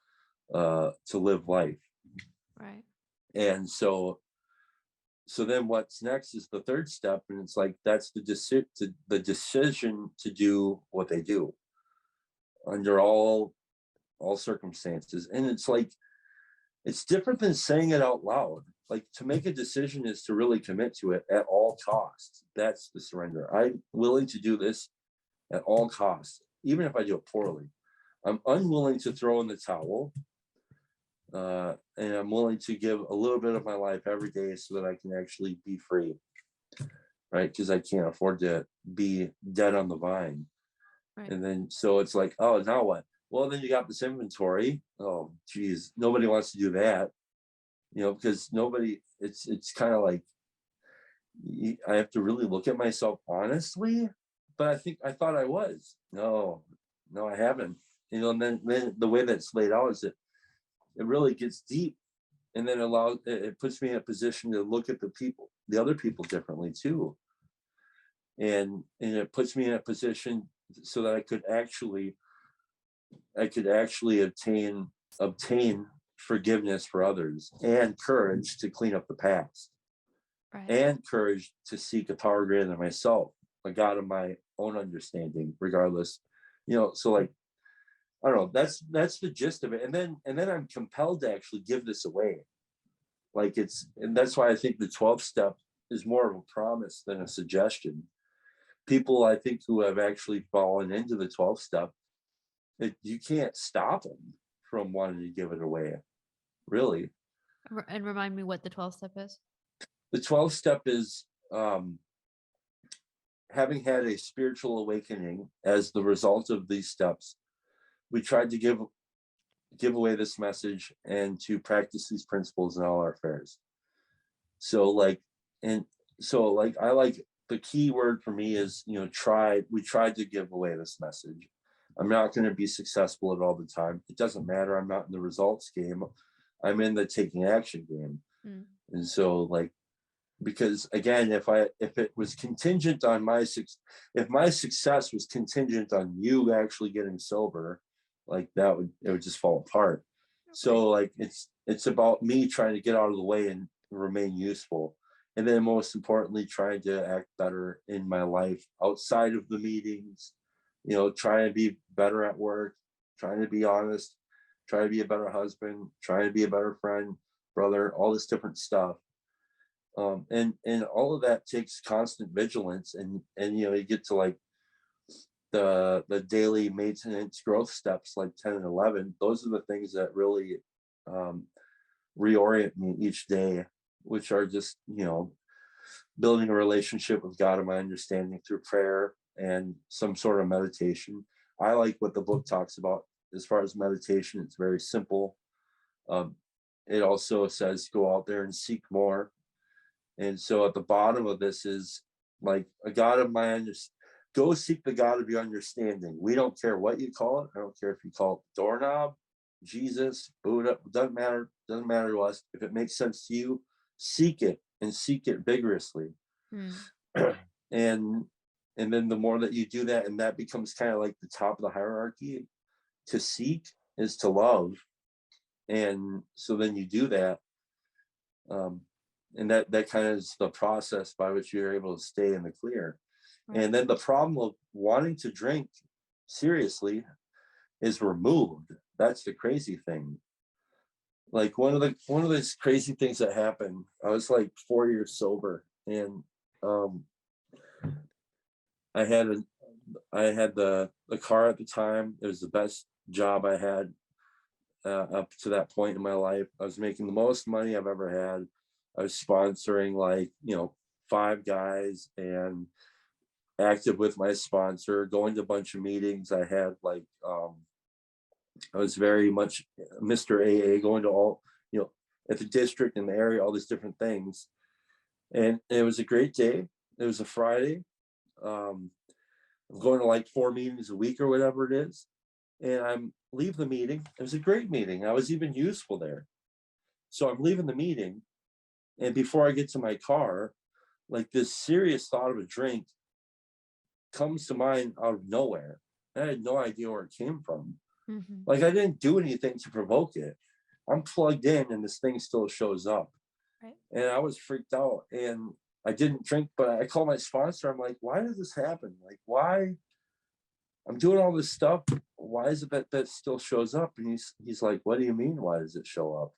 live life. Right. And so then what's next is the third step, and it's like that's the decision to do what they do under all circumstances. And it's like, it's different than saying it out loud. Like, to make a decision is to really commit to it at all costs. That's the surrender. I'm willing to do this at all costs, even if I do it poorly. I'm unwilling to throw in the towel. And I'm willing to give a little bit of my life every day so that I can actually be free, right? Because I can't afford to be dead on the vine. Right. And then, so it's like, oh, now what? Well, then you got this inventory. Oh, geez, nobody wants to do that, because it's kind of like, I have to really look at myself honestly, but I thought I was. No, I haven't. And then the way that's laid out is that it really gets deep, and then it puts me in a position to look at the other people differently too. And it puts me in a position so that I could actually obtain forgiveness for others, and courage to clean up the past. Right. And courage to seek a power greater than myself, a God of my own understanding, regardless. So like, I don't know, that's the gist of it. And then I'm compelled to actually give this away. Like, and that's why I think the 12th step is more of a promise than a suggestion. People, I think, who have actually fallen into the 12th step, you can't stop them from wanting to give it away, really. And remind me what the 12th step is. The 12th step is having had a spiritual awakening as the result of these steps. We tried to give away this message and to practice these principles in all our affairs. So like I like, the key word for me is, we tried to give away this message. I'm not going to be successful at all the time. It doesn't matter. I'm not in the results game. I'm in the taking action game. Mm. And so like, because again, if it was contingent on if my success was contingent on you actually getting sober, like it would just fall apart. Okay. So like, it's about me trying to get out of the way and remain useful. And then most importantly, trying to act better in my life outside of the meetings, trying to be better at work, trying to be honest, trying to be a better husband, trying to be a better friend, brother, all this different stuff. And all of that takes constant vigilance, and you get to like the daily maintenance growth steps like 10 and 11. Those are the things that really reorient me each day, which are just building a relationship with God and my understanding through prayer and some sort of meditation. I like what the book talks about as far as meditation. It's very simple. It also says go out there and seek more. And so at the bottom of this is like a God of my understanding. Go seek the God of your understanding. We don't care what you call it. I don't care if you call it doorknob, Jesus, Buddha, doesn't matter. Doesn't matter to us. If it makes sense to you, seek it and seek it vigorously. Mm. and and then the more that you do that, and that becomes kind of like the top of the hierarchy, to seek is to love. And so then you do that. And that kind of is the process by which you're able to stay in the clear. Right. And then the problem of wanting to drink seriously is removed. That's the crazy thing. Like one of those crazy things that happened, I was like 4 years sober, and I had the car at the time. It was the best job I had up to that point in my life. I was making the most money I've ever had. I was sponsoring, like, 5 guys, and active with my sponsor, going to a bunch of meetings. I had like I was very much Mr. AA, going to all, at the district in the area, all these different things. And it was a great day. It was a Friday. I'm going to like 4 meetings a week or whatever it is. And I'm leave the meeting. It was a great meeting. I was even useful there. So I'm leaving the meeting. And before I get to my car, like this serious thought of a drink comes to mind out of nowhere. I had no idea where it came from. Mm-hmm. Like I didn't do anything to provoke it. I'm plugged in and this thing still shows up. Right. And I was freaked out, and I didn't drink, but I called my sponsor. I'm like, why did this happen? Like, why? I'm doing all this stuff. Why is it that still shows up? And he's like, what do you mean? Why does it show up?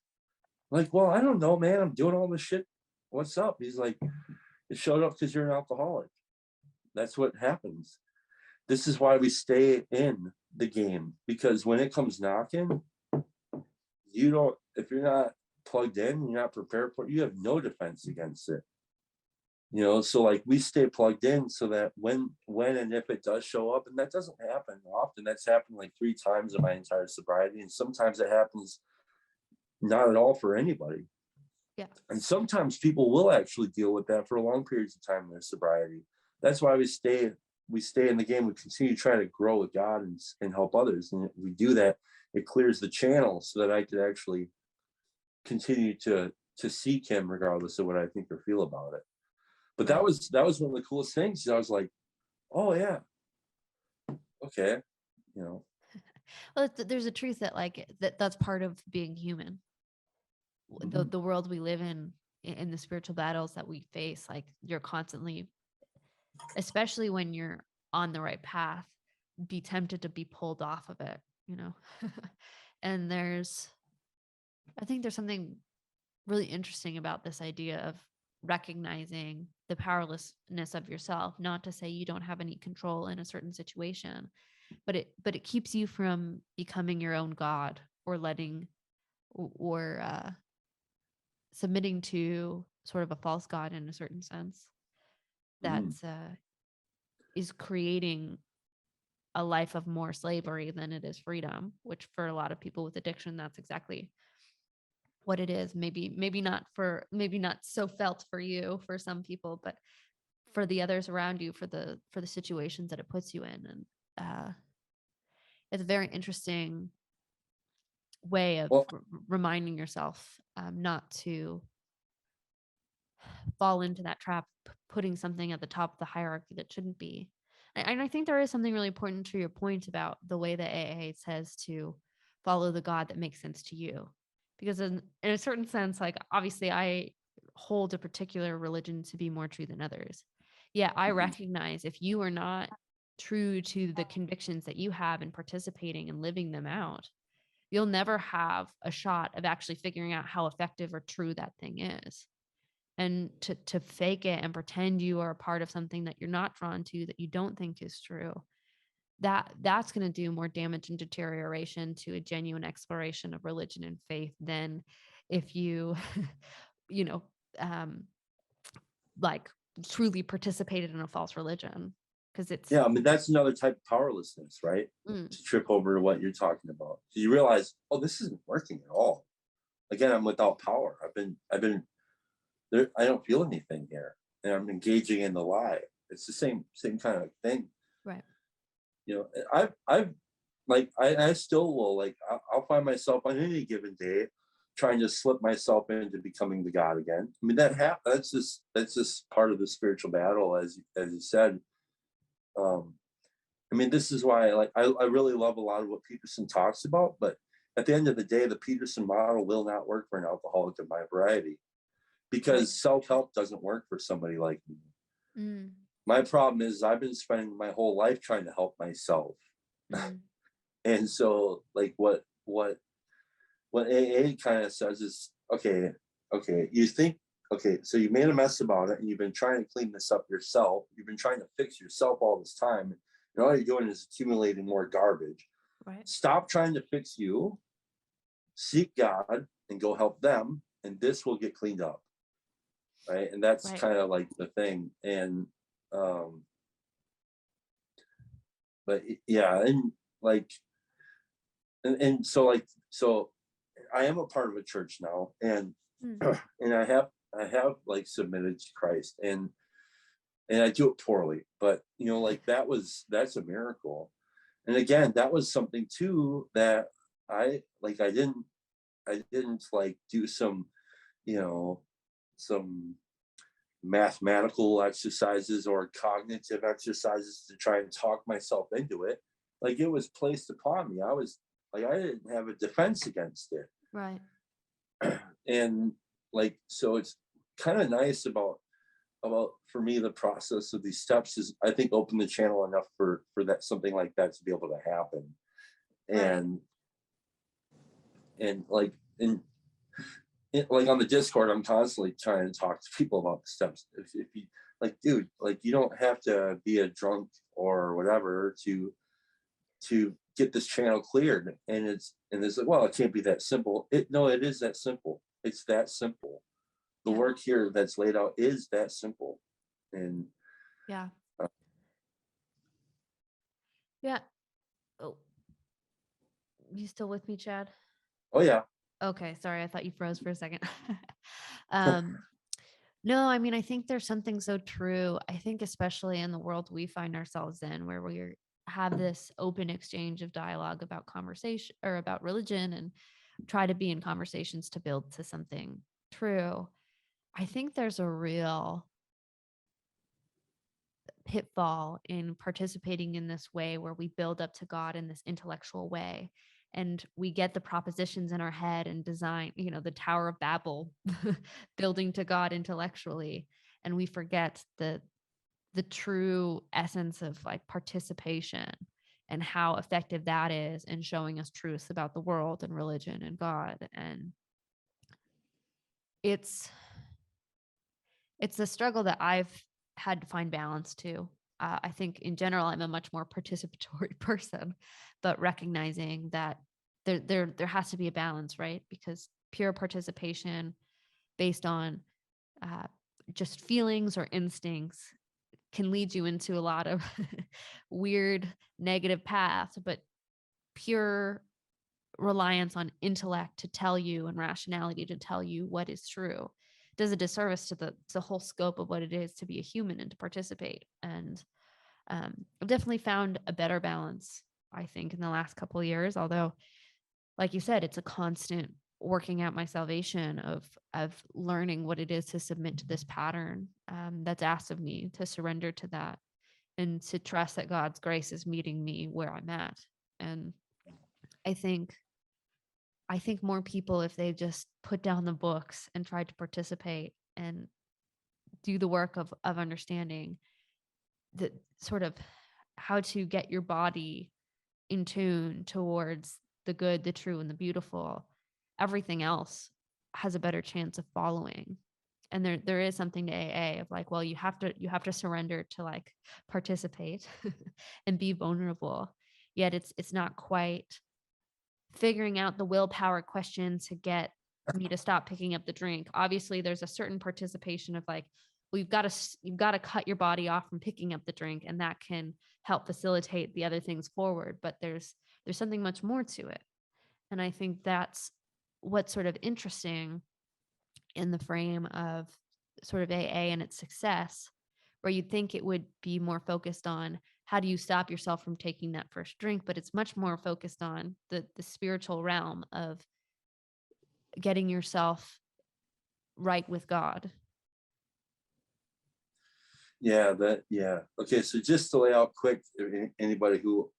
I'm like, well, I don't know, man. I'm doing all this shit. What's up? He's like, it showed up because you're an alcoholic. That's what happens. This is why we stay in the game, because when it comes knocking, if you're not plugged in, you're not prepared for it, you have no defense against it. So like we stay plugged in so that when and if it does show up, and that doesn't happen often. That's happened like 3 times in my entire sobriety, and sometimes it happens not at all for anybody. Yeah. And sometimes people will actually deal with that for long periods of time in their sobriety. That's why we stay in the game. We continue to try to grow with God and help others. And if we do that, it clears the channel so that I could actually continue to seek him regardless of what I think or feel about it. But that was one of the coolest things. I was like, oh yeah, okay, Well, there's a truth that like that's part of being human. Mm-hmm. The world we live in the spiritual battles that we face, like you're constantly, especially when you're on the right path, be tempted to be pulled off of it, And I think there's something really interesting about this idea of recognizing the powerlessness of yourself, not to say you don't have any control in a certain situation, but it keeps you from becoming your own god, or letting or submitting to sort of a false god in a certain sense that is creating a life of more slavery than it is freedom, which for a lot of people with addiction, that's exactly what it is. Maybe not so felt for you, for some people, but for the others around you, for the situations that it puts you in. And it's a very interesting way of Well, reminding yourself not to fall into that trap, putting something at the top of the hierarchy that shouldn't be. And I think there is something really important to your point about the way that AA says to follow the God that makes sense to you. Because in a certain sense, like obviously I hold a particular religion to be more true than others. Yeah, I recognize if you are not true to the convictions that you have and participating and living them out, you'll never have a shot of actually figuring out how effective or true that thing is. And to fake it and pretend you are a part of something that you're not drawn to, that you don't think is true, that's going to do more damage and deterioration to a genuine exploration of religion and faith than if you you know like truly participated in a false religion, because it's yeah. I mean, that's another type of powerlessness, right? To trip over to what you're talking about. You realize, oh, this isn't working at all. Again, I'm without power. I've been I don't feel anything here, and I'm engaging in the lie. It's the same kind of thing. Right. You know, I've like I still will, like I'll find myself on any given day trying to slip myself into becoming the God again. I mean, that's just part of the spiritual battle, as you said. Um, I mean, this is why I really love a lot of what Peterson talks about, but at the end of the day, the Peterson model will not work for an alcoholic of my variety, because self-help doesn't work for somebody like me. Mm. My problem is I've been spending my whole life trying to help myself. Mm. And so like what AA kind of says is, okay, you think, okay, so you made a mess about it and you've been trying to clean this up yourself. You've been trying to fix yourself all this time. And all you're doing is accumulating more garbage. Right. Stop trying to fix you, seek God and go help them, and this will get cleaned up. Right. And that's kind of like the thing. And but yeah, and like and so like so I am a part of a church now, and and I have like submitted to Christ, and I do it poorly, but you know, like that's a miracle. And again, that was something too that I didn't like do some, you know, some mathematical exercises or cognitive exercises to try and talk myself into it. Like it was placed upon me. I didn't have a defense against it. Right. And like, so it's kind of nice about for me, the process of these steps is, I think, open the channel enough for that, something like that to be able to happen. And like like on the Discord, I'm constantly trying to talk to people about the steps. If you like, dude, like you don't have to be a drunk or whatever to get this channel cleared. And it's like, well, it can't be that simple. No, it is that simple. It's that simple. The work here that's laid out is that simple. And yeah. Oh, you still with me, Chad? oh yeah. Okay, sorry, I thought you froze for a second. No, I mean, I think there's something so true. I think especially in the world we find ourselves in, where we have this open exchange of dialogue about conversation or about religion, and try to be in conversations to build to something true. I think there's a real pitfall in participating in this way where we build up to God in this intellectual way, and we get the propositions in our head and design, the Tower of Babel, building to God intellectually, and we forget the true essence of like participation and how effective that is in showing us truths about the world and religion and God. And it's a struggle that I've had to find balance to. I think in general, I'm a much more participatory person, but recognizing that there has to be a balance, right? Because pure participation based on just feelings or instincts can lead you into a lot of weird negative paths, but pure reliance on intellect to tell you and rationality to tell you what is true does a disservice to the whole scope of what it is to be a human and to participate. And I've definitely found a better balance, I think, in the last couple of years, although like you said, it's a constant working out my salvation of learning what it is to submit to this pattern that's asked of me, to surrender to that, and to trust that God's grace is meeting me where I'm at. And I think more people, if they just put down the books and tried to participate and do the work of understanding the sort of how to get your body in tune towards the good, the true, and the beautiful, everything else has a better chance of following. And there is something to AA of like, well, you have to surrender to like participate and be vulnerable. Yet it's not quite figuring out the willpower question to get me to stop picking up the drink. Obviously, there's a certain participation of like, well, you've got to cut your body off from picking up the drink, and that can help facilitate the other things forward. But there's something much more to it. And I think that's what's sort of interesting in the frame of sort of AA and its success, where you'd think it would be more focused on how do you stop yourself from taking that first drink, but it's much more focused on the spiritual realm of getting yourself right with God. Yeah. Okay, so just to lay out quick, anybody who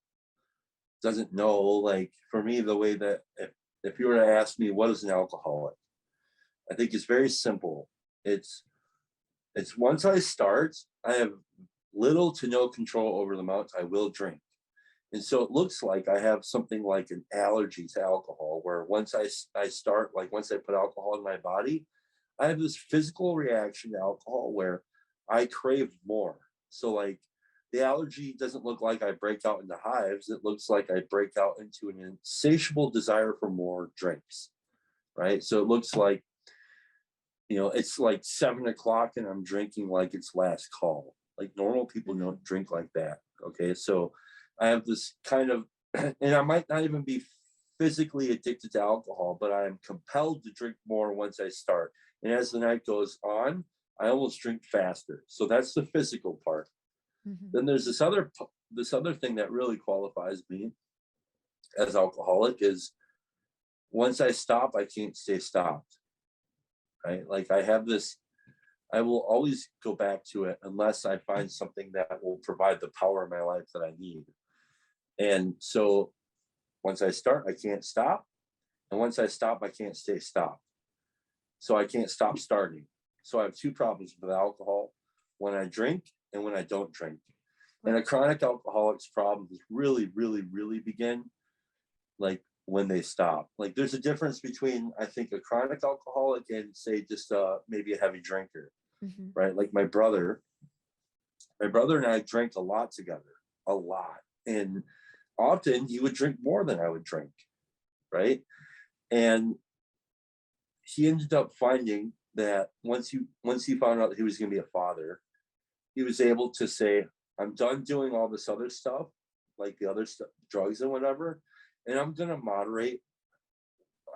doesn't know, like for me, the way that if you were to ask me what is an alcoholic, I think it's very simple. It's it's once I start, I have little to no control over the amount I will drink. And so it looks like I have something like an allergy to alcohol, where once I start, like once I put alcohol in my body, I have this physical reaction to alcohol where I crave more. So like the allergy doesn't look like I break out into hives. It looks like I break out into an insatiable desire for more drinks. Right. So it looks like, it's like 7 o'clock and I'm drinking like it's last call. Like normal people Mm-hmm. don't drink like that. Okay. So I have this kind of, and I might not even be physically addicted to alcohol, but I am compelled to drink more once I start. And as the night goes on, I almost drink faster. So that's the physical part. Mm-hmm. Then there's this other thing that really qualifies me as alcoholic is once I stop, I can't stay stopped. Right? Like I have this, I will always go back to it unless I find something that will provide the power in my life that I need. And so once I start, I can't stop. And once I stop, I can't stay stopped. So I can't stop starting. So I have two problems with alcohol: when I drink and when I don't drink. And a chronic alcoholic's problems really, really, really begin like when they stop. Like there's a difference between, I think, a chronic alcoholic and say just maybe a heavy drinker, Mm-hmm. right? Like my brother and I drank a lot together, a lot. And often he would drink more than I would drink, right? And he ended up finding that once he found out he was going to be a father, he was able to say, I'm done doing all this other stuff, like the other stuff, drugs and whatever, and I'm going to moderate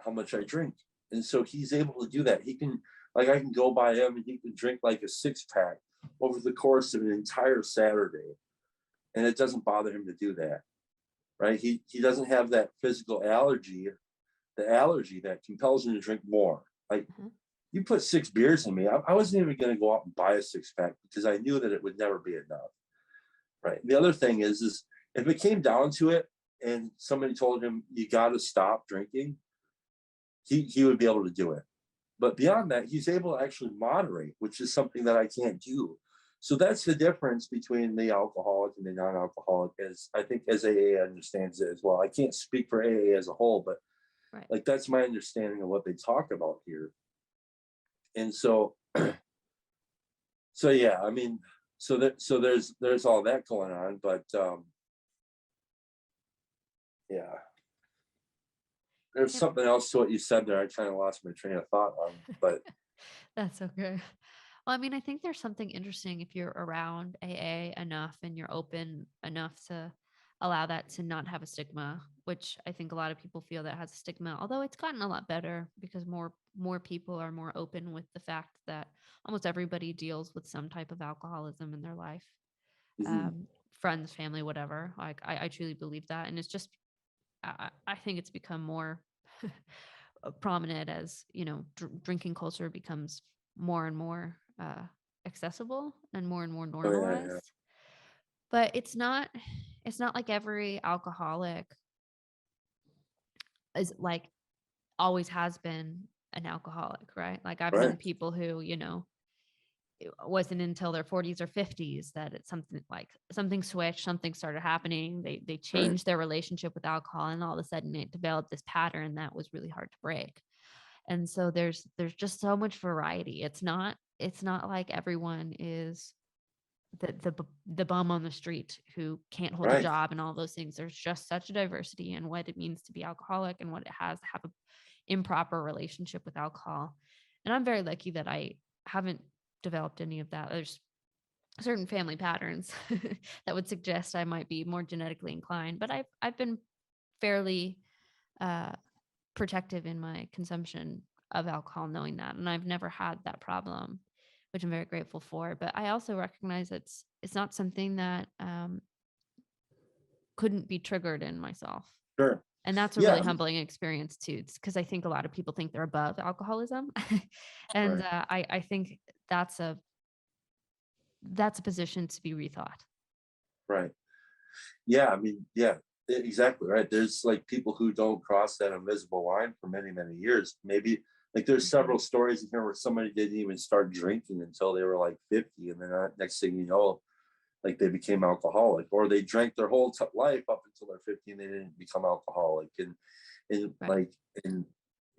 how much I drink. And so he's able to do that. He can, like, I can go by him and he can drink like a 6 pack over the course of an entire Saturday, and it doesn't bother him to do that, right? He doesn't have that physical allergy, the allergy that compels him to drink more. Like Mm-hmm. you put 6 beers in me, I wasn't even going to go out and buy a 6 pack because I knew that it would never be enough, right? The other thing is if it came down to it and somebody told him you got to stop drinking, he would be able to do it. But beyond that, he's able to actually moderate, which is something that I can't do. So that's the difference between the alcoholic and the non-alcoholic, as I think as AA understands it as well. I can't speak for AA as a whole, but Right. like that's my understanding of what they talk about here. And so yeah, I mean, so there's all that going on, but yeah, there's Yep. something else to what you said there. I kind of lost my train of thought on, but That's okay. Well, I mean, I think there's something interesting if you're around AA enough and you're open enough to allow that to not have a stigma, which I think a lot of people feel that has a stigma, although it's gotten a lot better because more people are more open with the fact that almost everybody deals with some type of alcoholism in their life. mhm. Um, Friends, family, whatever. Like I truly believe that. And it's just I think it's become more prominent as drinking culture becomes more and more accessible and more Oh yeah, normalized. But it's not like every alcoholic is like always has been an alcoholic, right? Like I've known right, people who it wasn't until their 40s or 50s that it's something like something switched, something started happening, they right. changed their relationship with alcohol, and all of a sudden it developed this pattern that was really hard to break. And so there's just so much variety. It's not like everyone is the bum on the street who can't hold a Right. job and all those things. There's just such a diversity in what it means to be alcoholic and what it has to have a improper relationship with alcohol. And I'm very lucky that I haven't developed any of that. There's certain family patterns that would suggest I might be more genetically inclined, but I've been fairly uh, protective in my consumption of alcohol, knowing that, and I've never had that problem. which I'm very grateful for. But I also recognize it's not something that couldn't be triggered in myself. Sure. And that's a really Yeah. humbling experience too, because I think a lot of people think they're above alcoholism. And Right. I think that's a position to be rethought. Right. Yeah. I mean, yeah, exactly. Right. There's like people who don't cross that invisible line for many, many years. Maybe like there's Mhm. several stories in here where somebody didn't even start drinking until they were like 50. And then next thing you know, like they became alcoholic, or they drank their whole life up until they're 50 and they didn't become alcoholic. And Right. like,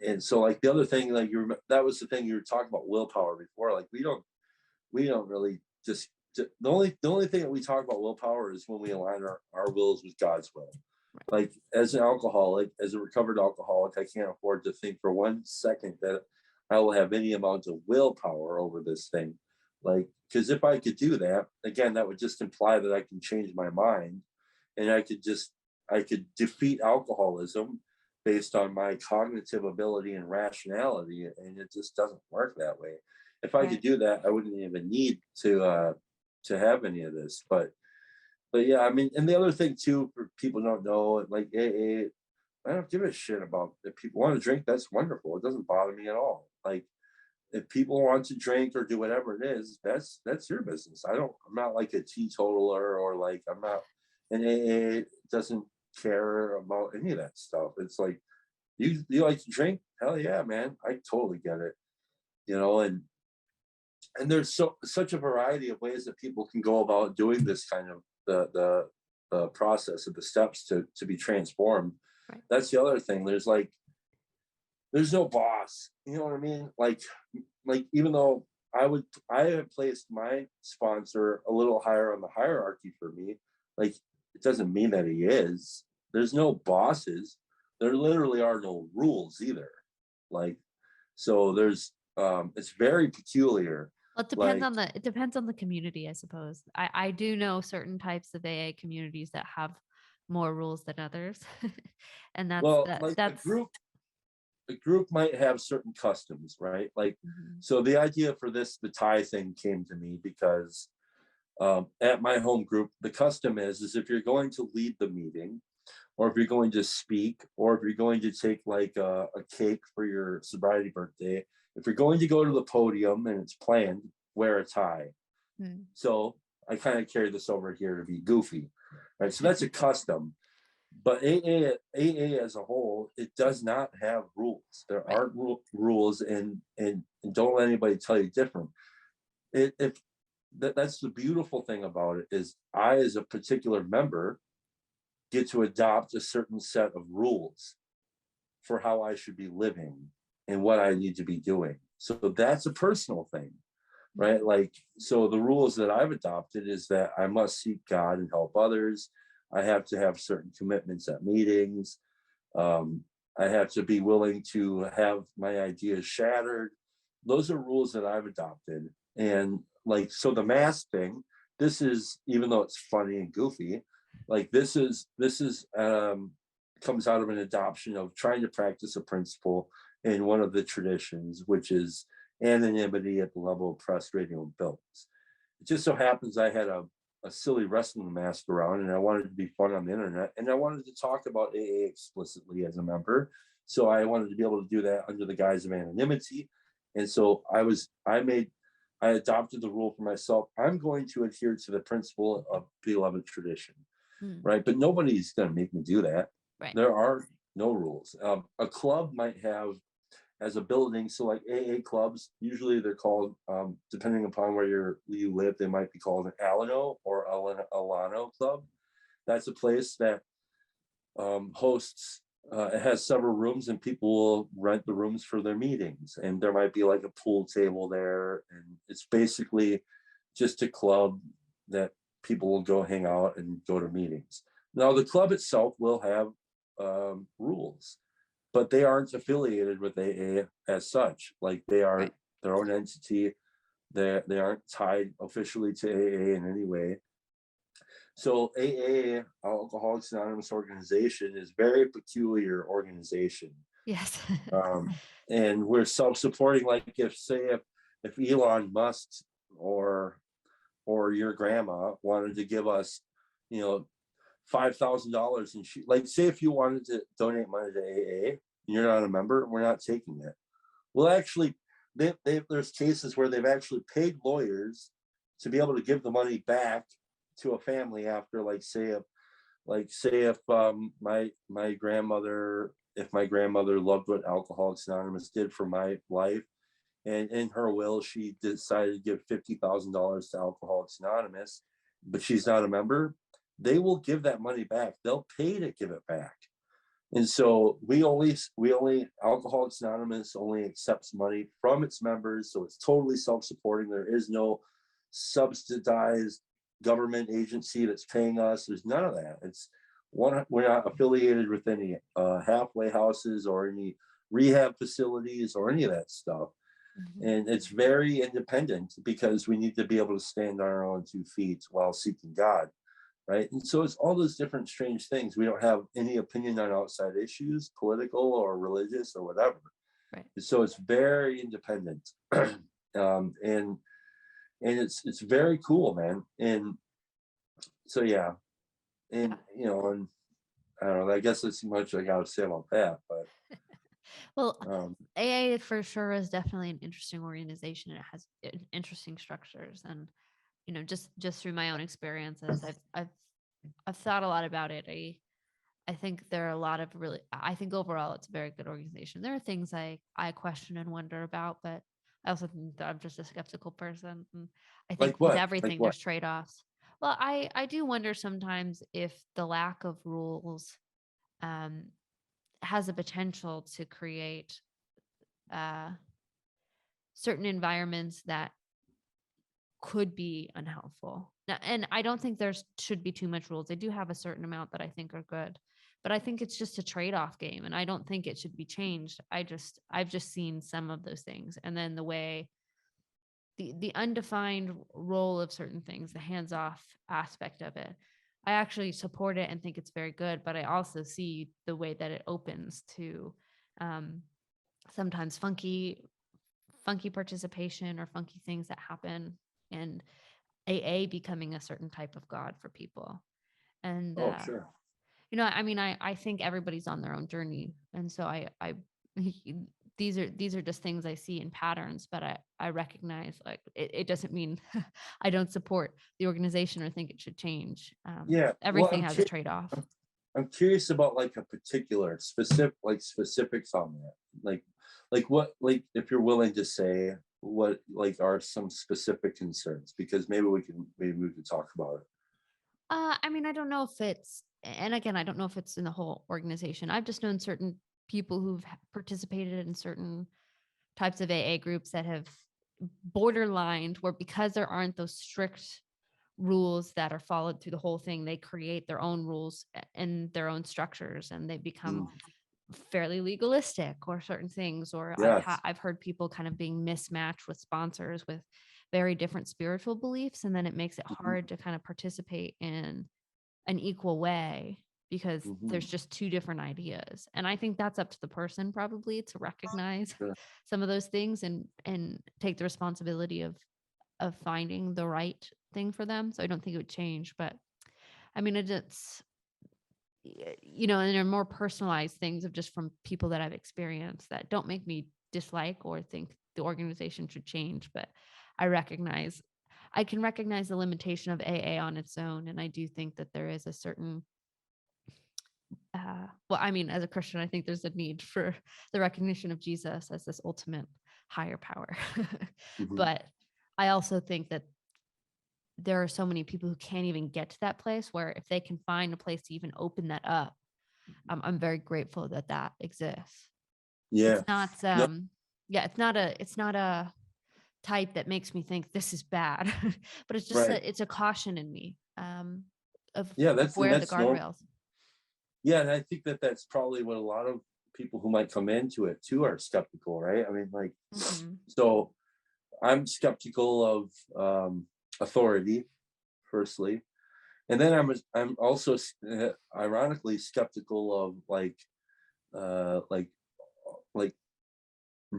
and so like the other thing, like that was the thing you were talking about willpower before. Like we don't really just the only thing that we talk about willpower is when we align our wills with God's will. Right. Like as an alcoholic, as a recovered alcoholic, I can't afford to think for 1 second that I will have any amount of willpower over this thing. Like, because if I could do that, again, that would just imply that I can change my mind and I could defeat alcoholism based on my cognitive ability and rationality. And it just doesn't work that way. If I could Right. do that, I wouldn't even need to have any of this. But yeah, I mean, and the other thing too, for people don't know, like AA, I don't give a shit about if people want to drink. That's wonderful. It doesn't bother me at all. Like if people want to drink or do whatever it is, that's your business. I'm not like a teetotaler or like I'm not. And AA doesn't care about any of that stuff. It's like you like to drink? Hell yeah, man. I totally get it. You know, and there's such a variety of ways that people can go about doing this kind of the process of the steps to be transformed. Right. That's the other thing. There's no boss. You know what I mean? Like even though I have placed my sponsor a little higher on the hierarchy for me, like it doesn't mean that he is. There's no bosses. There literally are no rules either. Like so there's it's very peculiar. Well, Like it depends on the community, I suppose. I do know certain types of AA communities that have more rules than others. And well, like that's a group might have certain customs, right? Like mhm. so the idea for the tie thing came to me because at my home group, the custom is if you're going to lead the meeting, or if you're going to speak, or if you're going to take like a cake for your sobriety birthday, if you're going to go to the podium and it's planned, wear a tie. Mm. So I kind of carry this over here to be goofy, right? So that's a custom. But AA as a whole, it does not have rules. There Right. aren't rules, and don't let anybody tell you different. If that's the beautiful thing about it is I, as a particular member, get to adopt a certain set of rules for how I should be living and what I need to be doing. So that's a personal thing, right? Like, so the rules that I've adopted is that I must seek God and help others. I have to have certain commitments at meetings. Um, I have to be willing to have my ideas shattered. Those are rules that I've adopted. And like, so the mask thing, this is, even though it's funny and goofy, like this is comes out of an adoption of trying to practice a principle in one of the traditions, which is anonymity at the level of press, radio, and films. It just so happens I had a silly wrestling mask around and I wanted to be fun on the internet and I wanted to talk about AA explicitly as a member. So I wanted to be able to do that under the guise of anonymity. And so I adopted the rule for myself. I'm going to adhere to the principle of the 11th tradition, Mm. right? But nobody's going to make me do that. Right. There are no rules. A club might have as a building. So like AA clubs, usually they're called, depending upon where you live, they might be called an Alano or Alano club. That's a place that hosts, it has several rooms and people will rent the rooms for their meetings. And there might be like a pool table there. And it's basically just a club that people will go hang out and go to meetings. Now the club itself will have rules, but they aren't affiliated with AA as such. Like they are Right. their own entity. They aren't tied officially to AA in any way. So AA, Alcoholics Anonymous organization, is very peculiar organization. Yes. Um, and we're self-supporting. Like if if Elon Musk or your grandma wanted to give us, you know, $5,000, and she, like, say if you wanted to donate money to AA and you're not a member, we're not taking it. Well, actually, there's cases where they've actually paid lawyers to be able to give the money back to a family after, like, say if my grandmother, if my grandmother loved what Alcoholics Anonymous did for my life, and in her will she decided to give $50,000 to Alcoholics Anonymous, but she's not a member, they will give that money back. They'll pay to give it back. And so we only Alcoholics Anonymous only accepts money from its members, so it's totally self-supporting. There is no subsidized government agency that's paying us. There's none of that. We're not affiliated with any halfway houses or any rehab facilities or any of that stuff. Mm-hmm. And it's very independent because we need to be able to stand on our own 2 feet while seeking God. Right. And so it's all those different strange things. We don't have any opinion on outside issues, political or religious or whatever. Right. So it's very independent. And it's very cool, man. And so, yeah. And, you know, and I don't know, I guess that's much I got to say about that. But well, AA for sure is definitely an interesting organization. It has interesting structures, and you know, just through my own experiences, I've thought a lot about it. I think there are a lot of I think overall it's a very good organization. There are things I question and wonder about, but I also think that I'm just a skeptical person. And I think like with what? everything, Like what? there's trade-offs. Well, I do wonder sometimes if the lack of rules has a potential to create certain environments that could be unhelpful. And I don't think there should be too much rules. They do have a certain amount that I think are good, but I think it's just a trade-off game, and I don't think it should be changed. I've just seen some of those things, and then the way the undefined role of certain things, the hands-off aspect of it, I actually support it and think it's very good, but I also see the way that it opens to sometimes funky participation or funky things that happen, and AA becoming a certain type of God for people. And Oh, sure. you know, I mean, I think everybody's on their own journey, and so I these are just things I see in patterns, but I recognize, like, it doesn't mean I don't support the organization or think it should change. Yeah. Everything has a trade-off. I'm curious about like a particular specifics on that. Like what, like, if you're willing to say what like are some specific concerns, because maybe we can talk about it. I mean, I don't know if it's, and again, I don't know if it's in the whole organization. I've just known certain people who've participated in certain types of AA groups that have borderlined, where because there aren't those strict rules that are followed through the whole thing, they create their own rules and their own structures, and they become fairly legalistic or certain things. Or Yes. I've heard people kind of being mismatched with sponsors with very different spiritual beliefs, and then it makes it hard to kind of participate in an equal way because there's just two different ideas. And I think that's up to the person probably to recognize some of those things and take the responsibility of finding the right thing for them. So I don't think it would change, but I mean, it's, you know, and they're more personalized things of just from people that I've experienced that don't make me dislike or think the organization should change. But I can recognize the limitation of AA on its own. And I do think that there is a certain, well, I mean, as a Christian, I think there's a need for the recognition of Jesus as this ultimate higher power. But I also think that there are so many people who can't even get to that place, where if they can find a place to even open that up, I'm very grateful that that exists. Yeah. It's not, yeah, it's not a type that makes me think this is bad, but it's just Right. it's a caution in me of That's where the guardrails. Yeah, and I think that that's probably what a lot of people who might come into it too are skeptical, right? I mean, like, so I'm skeptical of authority, firstly, and then I'm also ironically skeptical of like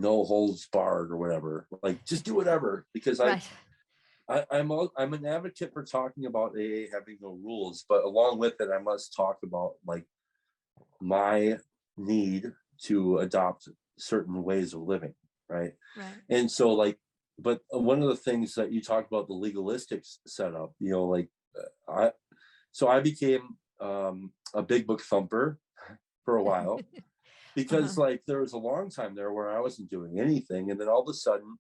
no holds barred or whatever. Like, just do whatever, because Right. I'm an advocate for talking about AA having no rules, but along with it, I must talk about like my need to adopt certain ways of living, right? Right. And so like, but one of the things that you talked about, the legalistic setup, like I I became a big book thumper for a while, Uh-huh. because like there was a long time there where I wasn't doing anything, and then all of a sudden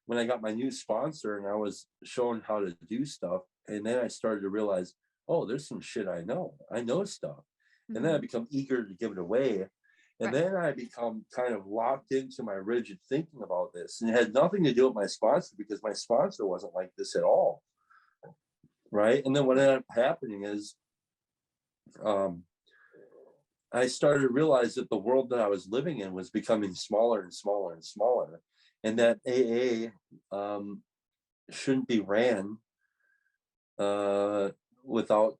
when I got my new sponsor and I was shown how to do stuff, and then I started to realize, oh, there's some shit I know stuff, and then I Mhm. become eager to give it away, and Right. then I become kind of locked into my rigid thinking about this, and it had nothing to do with my sponsor, because my sponsor wasn't like this at all, right? And then what ended up happening is, um, I started to realize that the world that I was living in was becoming smaller and smaller and smaller, and that AA shouldn't be ran uh, without,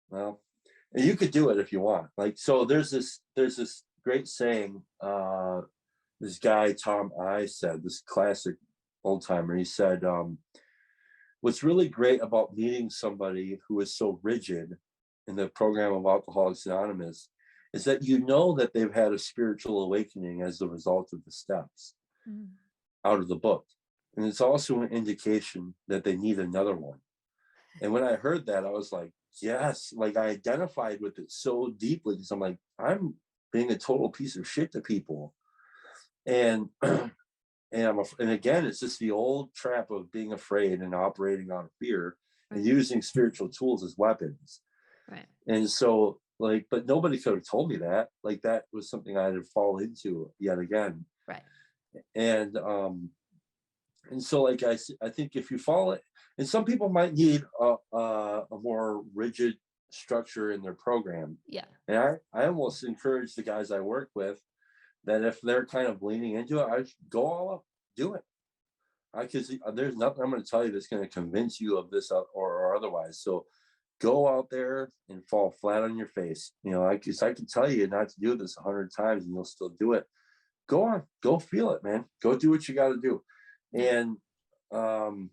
well, you could do it if you want. Like, so there's this great saying, this guy Tom I said, this classic old timer. He said, "What's really great about meeting somebody who is so rigid in the program of Alcoholics Anonymous is that you know that they've had a spiritual awakening as the result of the steps Mhm. out of the book, and it's also an indication that they need another one." And when I heard that, I was like, yes, like I identified with it so deeply, because I'm like, I'm being a total piece of shit to people. And and again, it's just the old trap of being afraid and operating out of fear and Right. using spiritual tools as weapons. Right. And so like, but nobody could have told me that. Like that was something I had to fall into yet again. Right. And and so like I think if you follow it, and some people might need a more rigid structure in their program, Yeah. and I almost encourage the guys I work with that if they're kind of leaning into it, I go all up, do it. Because there's nothing I'm going to tell you that's going to convince you of this, or otherwise. So go out there and fall flat on your face. I can tell you not to do this 100 times and you'll still do it. Go on, go feel it, man. Go do what you got to do. Yeah. And um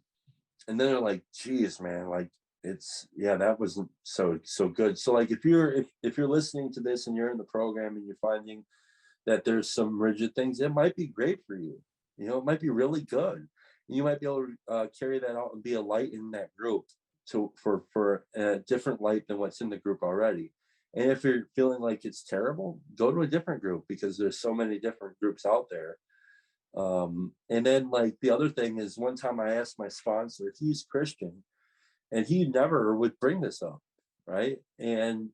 and then they're like, geez, man, like it's, yeah, that wasn't so good. So like if you're listening to this and you're in the program and you're finding that there's some rigid things, it might be great for you. It might be really good. You might be able to carry that out and be a light in that group, to for a different light than what's in the group already. And if you're feeling like it's terrible, go to a different group, because there's so many different groups out there. And then like the other thing is, one time I asked my sponsor, he's Christian, and he never would bring this up, right? And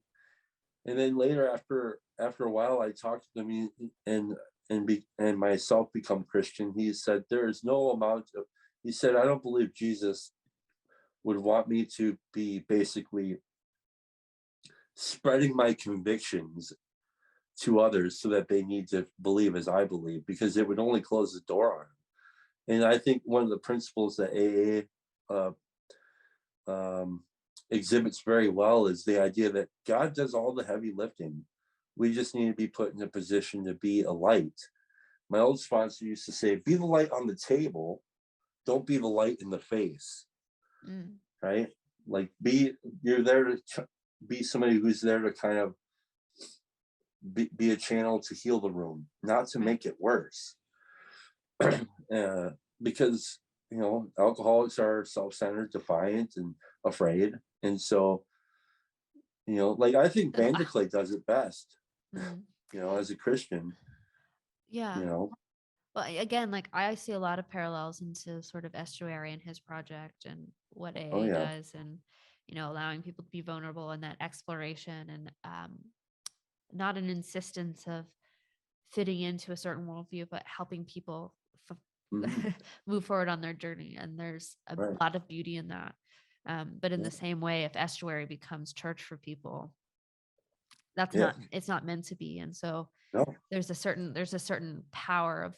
then later, after a while, I talked to him, and myself become Christian. He said there is no amount of, he said, I don't believe Jesus would want me to be basically spreading my convictions to others so that they need to believe as I believe, because it would only close the door on them. And I think one of the principles that AA um, exhibits very well is the idea that God does all the heavy lifting. We just need to be put in a position to be a light. My old sponsor used to say, be the light on the table, don't be the light in the face, Mm. right? Like you're there to be somebody who's there to kind of be a channel to heal the room, not to Right. make it worse. Because alcoholics are self-centered, defiant, and afraid. And so like I think And I, Vanderclay does it best, mm, as a Christian. yeah. you know Well, again, like I see a lot of parallels into sort of Estuary and his project and what oh AA yeah. does, and allowing people to be vulnerable and that exploration, and not an insistence of fitting into a certain worldview, but helping people Hmm. move forward on their journey. And there's a Right. lot of beauty in that. But in Yeah. the same way, if Estuary becomes church for people, that's Yeah. not, it's not meant to be. And so No. there's a certain power of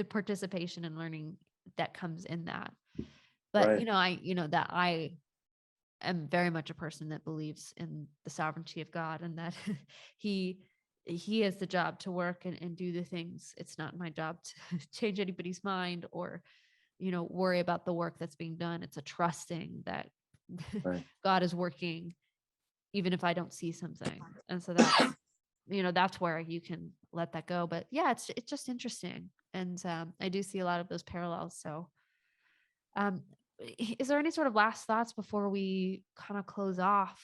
participation and learning that comes in that. But Right. that I am very much a person that believes in the sovereignty of God, and that he he has the job to work and do the things. It's not my job to change anybody's mind or, worry about the work that's being done. It's a trusting that Right. God is working, even if I don't see something. And so that's where you can let that go. But yeah, it's just interesting. And I do see a lot of those parallels. So um, is there any sort of last thoughts before we kind of close off?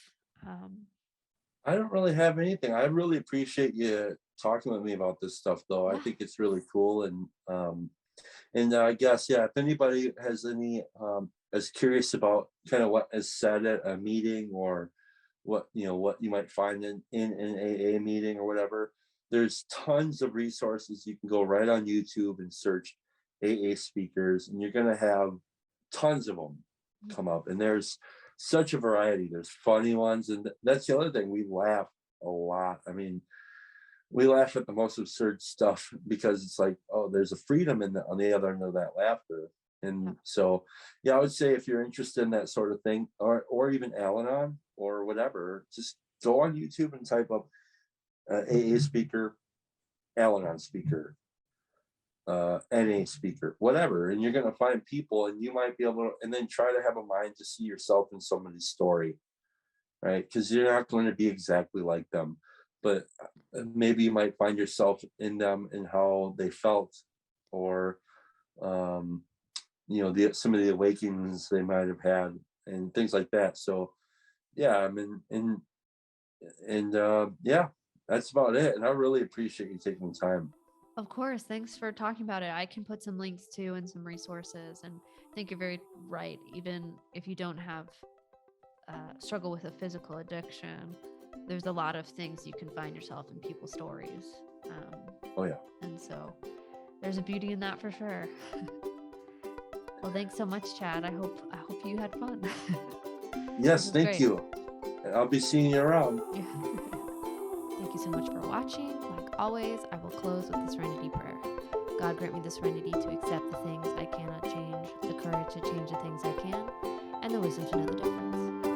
I don't really have anything. I really appreciate you talking with me about this stuff, though. I Yeah. think it's really cool, and I guess, yeah, if anybody has any is curious about kind of what is said at a meeting, or what you might find in an AA meeting or whatever, there's tons of resources. You can go right on YouTube and search AA speakers, and you're gonna have tons of them come up. And there's such a variety. There's funny ones, and that's the other thing. We laugh a lot. I mean, we laugh at the most absurd stuff because it's like, oh, there's a freedom on the other end of that laughter. And so, yeah, I would say if you're interested in that sort of thing, or even Al-Anon or whatever, just go on YouTube and type up AA speaker, Al-Anon speaker, NA speaker, whatever, and you're going to find people, and you might be able to, and then try to have a mind to see yourself in somebody's story, right? Because you're not going to be exactly like them, but maybe you might find yourself in them and how they felt, or some of the awakenings they might have had, and things like that. So yeah, I mean, yeah, that's about it. And I really appreciate you taking the time. Of course. Thanks for talking about it. I can put some links too and some resources. And I think you're very right. Even if you don't have struggle with a physical addiction, there's a lot of things you can find yourself in people's stories. Oh yeah. And so there's a beauty in that for sure. Well, thanks so much, Chad. I hope you had fun. Yes, thank you. I'll be seeing you around. Yeah. Thank you so much for watching. Like always, I will close with the Serenity Prayer. God, grant me the serenity to accept the things I cannot change, the courage to change the things I can, and the wisdom to know the difference.